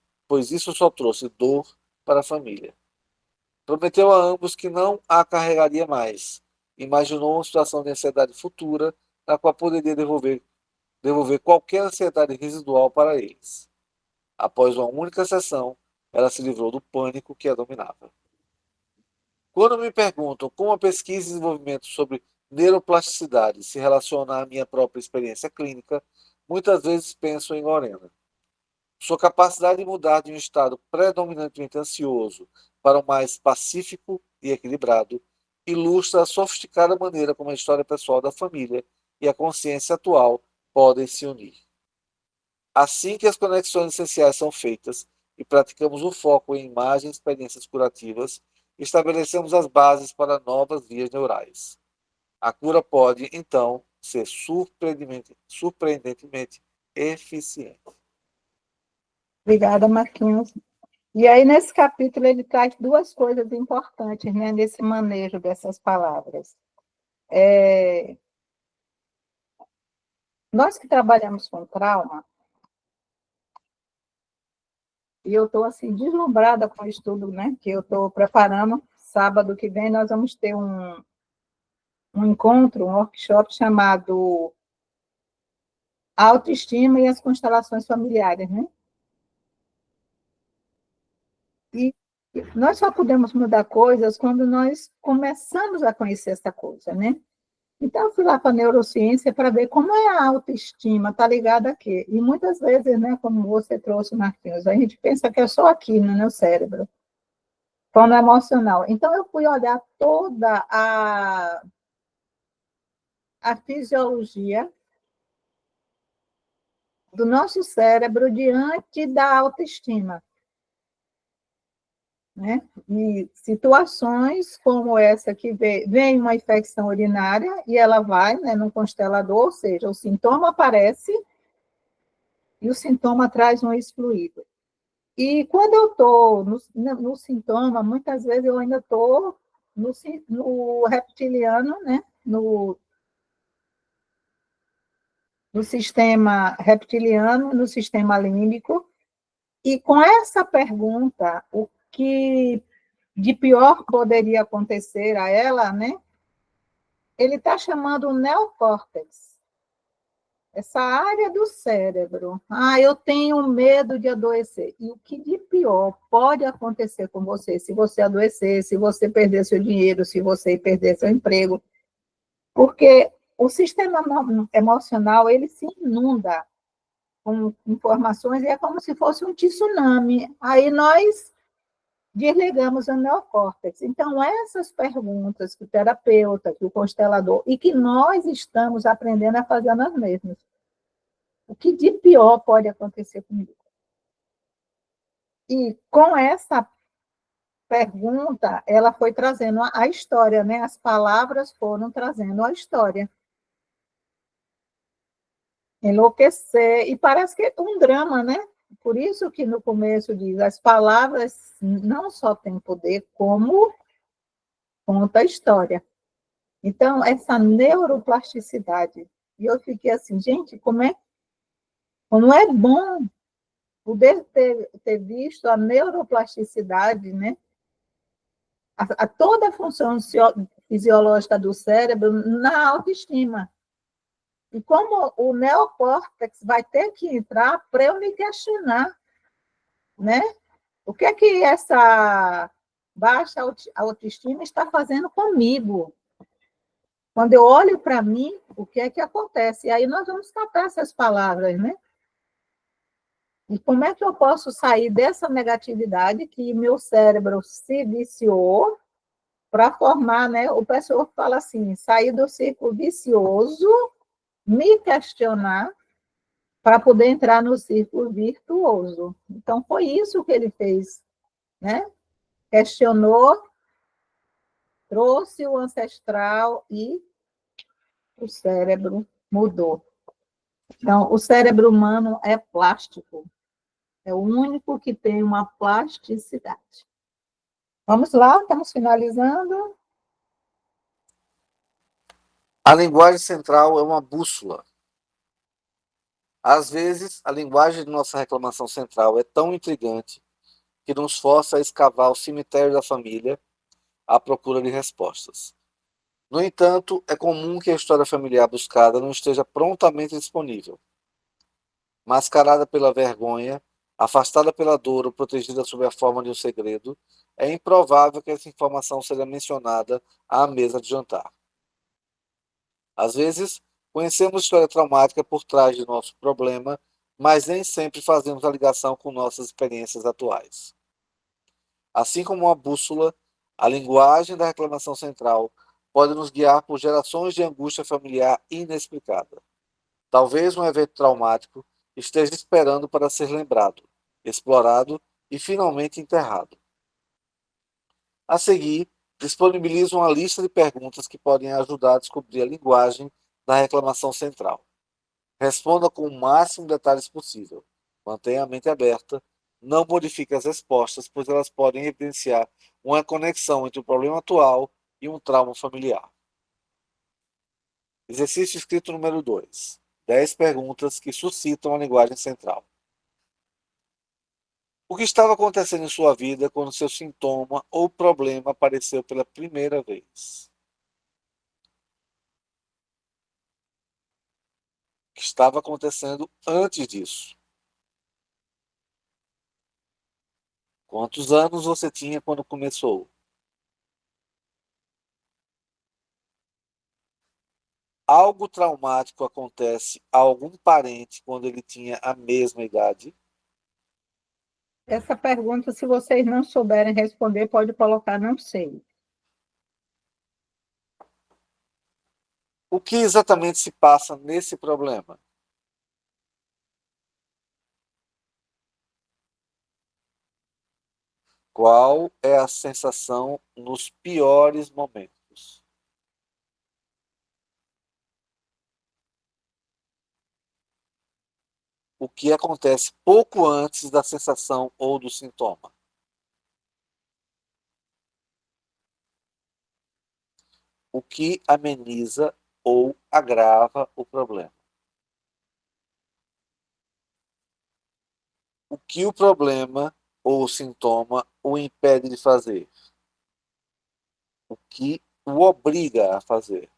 isso só trouxe dor para a família. Prometeu a ambos que não a carregaria mais. Imaginou uma situação de ansiedade futura, na qual poderia devolver qualquer ansiedade residual para eles. Após uma única sessão, ela se livrou do pânico que a dominava. Quando me perguntam como a pesquisa e desenvolvimento sobre neuroplasticidade se relaciona à minha própria experiência clínica, muitas vezes penso em Lorena. Sua capacidade de mudar de um estado predominantemente ansioso para um mais pacífico e equilibrado ilustra a sofisticada maneira como a história pessoal da família e a consciência atual podem se unir. Assim que as conexões essenciais são feitas e praticamos o foco em imagens e experiências curativas, estabelecemos as bases para novas vias neurais. A cura pode, então, ser surpreendentemente eficiente. Obrigada, Marquinhos. E aí, nesse capítulo, ele traz duas coisas importantes, né, nesse manejo dessas palavras. Nós que trabalhamos com trauma, e eu estou assim, deslumbrada com o estudo, né, que eu estou preparando. Sábado que vem nós vamos ter um encontro, um workshop chamado Autoestima e as Constelações Familiares, né? E nós só podemos mudar coisas quando nós começamos a conhecer essa coisa, né? Então, eu fui lá para a neurociência para ver como é a autoestima, está ligada a quê? E muitas vezes, né, como você trouxe, Marquinhos, a gente pensa que é só aqui, no cérebro, quando é emocional. Então, eu fui olhar toda a fisiologia do nosso cérebro diante da autoestima, né? E situações como essa que vem uma infecção urinária e ela vai, né, no constelador, ou seja, o sintoma aparece e o sintoma traz um excluído. E quando eu estou no sintoma, muitas vezes eu ainda estou no reptiliano, né? No sistema reptiliano, no sistema límbico, e com essa pergunta, o que de pior poderia acontecer a ela, né? Ele está chamando o neocórtex, essa área do cérebro. Ah, eu tenho medo de adoecer. E o que de pior pode acontecer com você se você adoecer, se você perder seu dinheiro, se você perder seu emprego? Porque o sistema emocional, ele se inunda com informações e é como se fosse um tsunami. Aí nós desligamos o neocórtex. Então, essas perguntas que o terapeuta, que o constelador, e que nós estamos aprendendo a fazer nós mesmos. O que de pior pode acontecer comigo? E com essa pergunta, ela foi trazendo a história, né? As palavras foram trazendo a história. Enlouquecer, e parece que é um drama, né? Por isso que no começo diz, as palavras não só têm poder, como conta a história. Então, essa neuroplasticidade, e eu fiquei assim, gente, como é bom poder ter visto a neuroplasticidade, né? Toda a função fisiológica do cérebro na autoestima. E como o neocórtex vai ter que entrar para eu me questionar, né? O que é que essa baixa autoestima está fazendo comigo? Quando eu olho para mim, o que é que acontece? E aí nós vamos captar essas palavras, né? E como é que eu posso sair dessa negatividade que meu cérebro se viciou para formar, né? O pessoal fala assim, sair do círculo vicioso, me questionar para poder entrar no círculo virtuoso. Então, foi isso que ele fez, né? Questionou, trouxe o ancestral e o cérebro mudou. Então, o cérebro humano é plástico, é o único que tem uma plasticidade. Vamos lá, estamos finalizando. A linguagem central é uma bússola. Às vezes, a linguagem de nossa reclamação central é tão intrigante que nos força a escavar o cemitério da família à procura de respostas. No entanto, é comum que a história familiar buscada não esteja prontamente disponível. Mascarada pela vergonha, afastada pela dor ou protegida sob a forma de um segredo, é improvável que essa informação seja mencionada à mesa de jantar. Às vezes, conhecemos história traumática por trás de nosso problema, mas nem sempre fazemos a ligação com nossas experiências atuais. Assim como uma bússola, a linguagem da reclamação central pode nos guiar por gerações de angústia familiar inexplicada. Talvez um evento traumático esteja esperando para ser lembrado, explorado e finalmente enterrado. A seguir, Disponibilizo uma lista de perguntas que podem ajudar a descobrir a linguagem da reclamação central. Responda com o máximo de detalhes possível. Mantenha a mente aberta. Não modifique as respostas, pois elas podem evidenciar uma conexão entre o problema atual e um trauma familiar. Exercício escrito número 2. 10 perguntas que suscitam a linguagem central. O que estava acontecendo em sua vida quando seu sintoma ou problema apareceu pela primeira vez? O que estava acontecendo antes disso? Quantos anos você tinha quando começou? Algo traumático acontece a algum parente quando ele tinha a mesma idade? Essa pergunta, se vocês não souberem responder, pode colocar não sei. O que exatamente se passa nesse problema? Qual é a sensação nos piores momentos? O que acontece pouco antes da sensação ou do sintoma? O que ameniza ou agrava o problema? O que o problema ou o sintoma o impede de fazer? O que o obriga a fazer?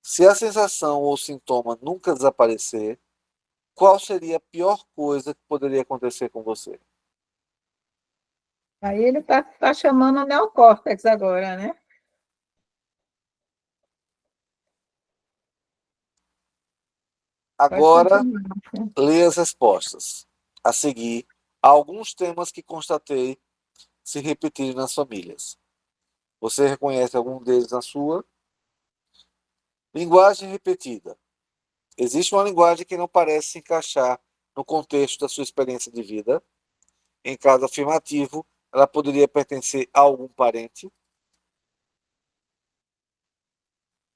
Se a sensação ou sintoma nunca desaparecer, qual seria a pior coisa que poderia acontecer com você? Aí ele tá chamando o neocórtex agora, né? Pode Agora, continuar. leia as respostas. A seguir, há alguns temas que constatei se repetirem nas famílias. Você reconhece algum deles na sua? Linguagem repetida. Existe uma linguagem que não parece se encaixar no contexto da sua experiência de vida? Em caso afirmativo, ela poderia pertencer a algum parente?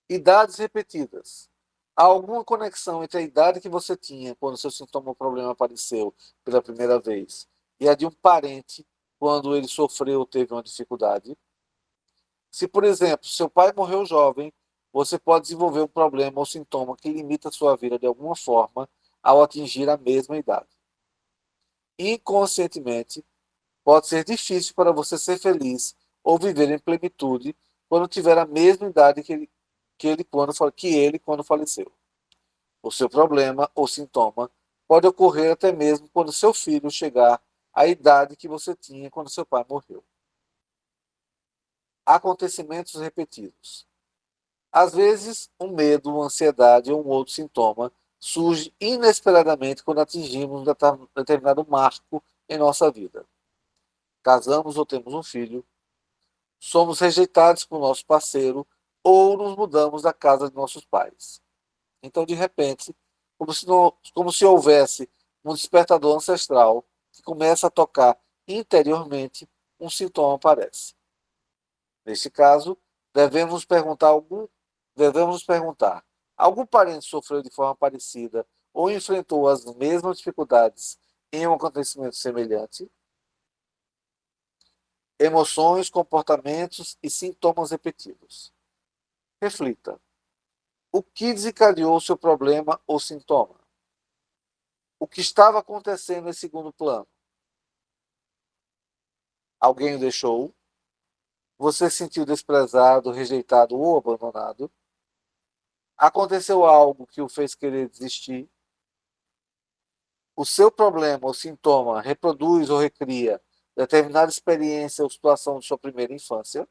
Idades repetidas. Há alguma conexão entre a idade que você tinha quando seu sintoma ou problema apareceu pela primeira vez e a de um parente quando ele sofreu ou teve uma dificuldade? Se, por exemplo, seu pai morreu jovem, você pode desenvolver um problema ou sintoma que limita a sua vida de alguma forma ao atingir a mesma idade. Inconscientemente, pode ser difícil para você ser feliz ou viver em plenitude quando tiver a mesma idade que ele quando faleceu. O seu problema ou sintoma pode ocorrer até mesmo quando seu filho chegar à idade que você tinha quando seu pai morreu. Acontecimentos repetidos. Às vezes, um medo, uma ansiedade ou um outro sintoma surge inesperadamente quando atingimos um determinado marco em nossa vida. Casamos ou temos um filho, somos rejeitados por nosso parceiro ou nos mudamos da casa de nossos pais. Então, de repente, como se houvesse um despertador ancestral que começa a tocar interiormente, um sintoma aparece. Neste caso, devemos nos perguntar: algum parente sofreu de forma parecida ou enfrentou as mesmas dificuldades em um acontecimento semelhante? Emoções, comportamentos e sintomas repetidos. Reflita. O que desencadeou o seu problema ou sintoma? O que estava acontecendo em segundo plano? Alguém o deixou? Você se sentiu desprezado, rejeitado ou abandonado? Aconteceu algo que o fez querer desistir? O seu problema ou sintoma reproduz ou recria determinada experiência ou situação de sua primeira infância?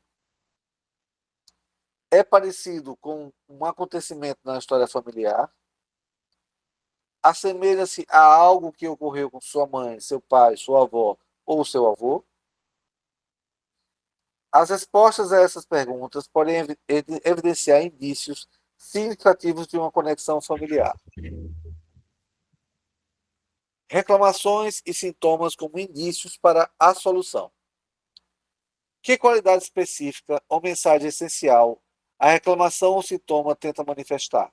É parecido com um acontecimento na história familiar? Assemelha-se a algo que ocorreu com sua mãe, seu pai, sua avó ou seu avô? As respostas a essas perguntas podem evidenciar indícios significativos de uma conexão familiar. Reclamações e sintomas como indícios para a solução. Que qualidade específica ou mensagem essencial a reclamação ou sintoma tenta manifestar?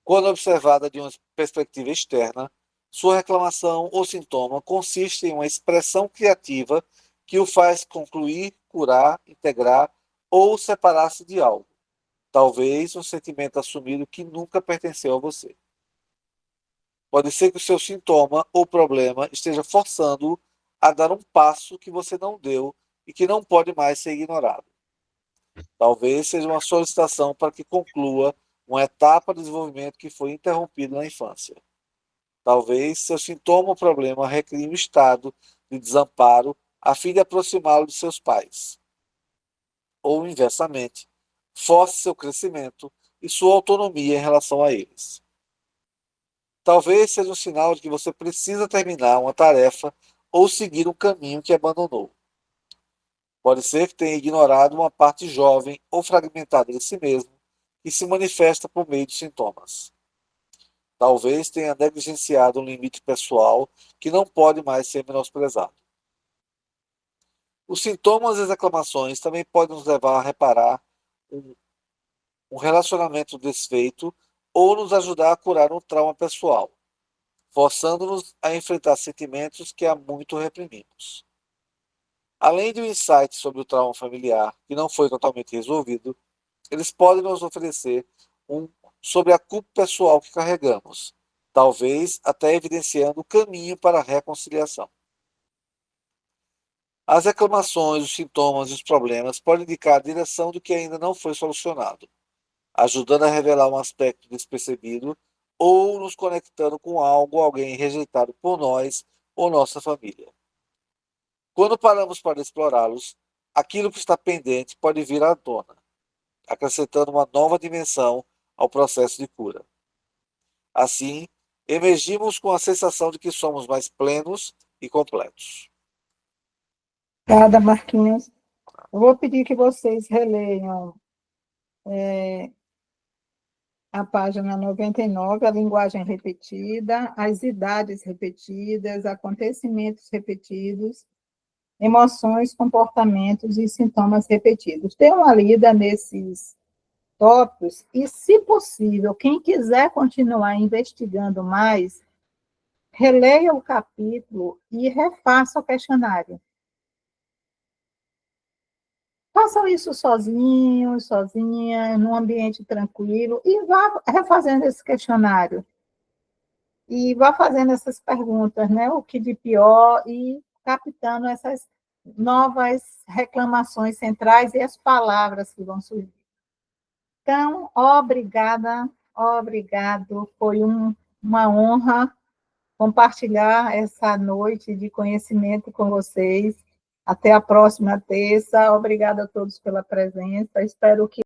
Quando observada de uma perspectiva externa, sua reclamação ou sintoma consiste em uma expressão criativa que o faz concluir, curar, integrar ou separar-se de algo. Talvez um sentimento assumido que nunca pertenceu a você. Pode ser que o seu sintoma ou problema esteja forçando-o a dar um passo que você não deu e que não pode mais ser ignorado. Talvez seja uma solicitação para que conclua uma etapa de desenvolvimento que foi interrompida na infância. Talvez seu sintoma ou problema recrie um estado de desamparo a fim de aproximá-lo de seus pais. Ou, inversamente, force seu crescimento e sua autonomia em relação a eles. Talvez seja um sinal de que você precisa terminar uma tarefa ou seguir um caminho que abandonou. Pode ser que tenha ignorado uma parte jovem ou fragmentada de si mesmo que se manifesta por meio de sintomas. Talvez tenha negligenciado um limite pessoal que não pode mais ser menosprezado. Os sintomas e as reclamações também podem nos levar a reparar um relacionamento desfeito ou nos ajudar a curar um trauma pessoal, forçando-nos a enfrentar sentimentos que há muito reprimimos. Além de um insight sobre o trauma familiar que não foi totalmente resolvido, eles podem nos oferecer sobre a culpa pessoal que carregamos, talvez até evidenciando o caminho para a reconciliação. As reclamações, os sintomas e os problemas podem indicar a direção do que ainda não foi solucionado, ajudando a revelar um aspecto despercebido ou nos conectando com algo ou alguém rejeitado por nós ou nossa família. Quando paramos para explorá-los, aquilo que está pendente pode vir à tona, acrescentando uma nova dimensão ao processo de cura. Assim, emergimos com a sensação de que somos mais plenos e completos. Obrigada, Marquinhos. Eu vou pedir que vocês releiam a página 99, a linguagem repetida, as idades repetidas, acontecimentos repetidos, emoções, comportamentos e sintomas repetidos. Dê uma lida nesses tópicos e, se possível, quem quiser continuar investigando mais, releia o capítulo e refaça o questionário. Façam isso sozinho, sozinha, num ambiente tranquilo, e vá refazendo esse questionário. E vá fazendo essas perguntas, né? O que de pior, e captando essas novas reclamações centrais e as palavras que vão surgir. Então, obrigada, obrigado. Foi uma honra compartilhar essa noite de conhecimento com vocês. Até a próxima terça. Obrigada a todos pela presença. Espero que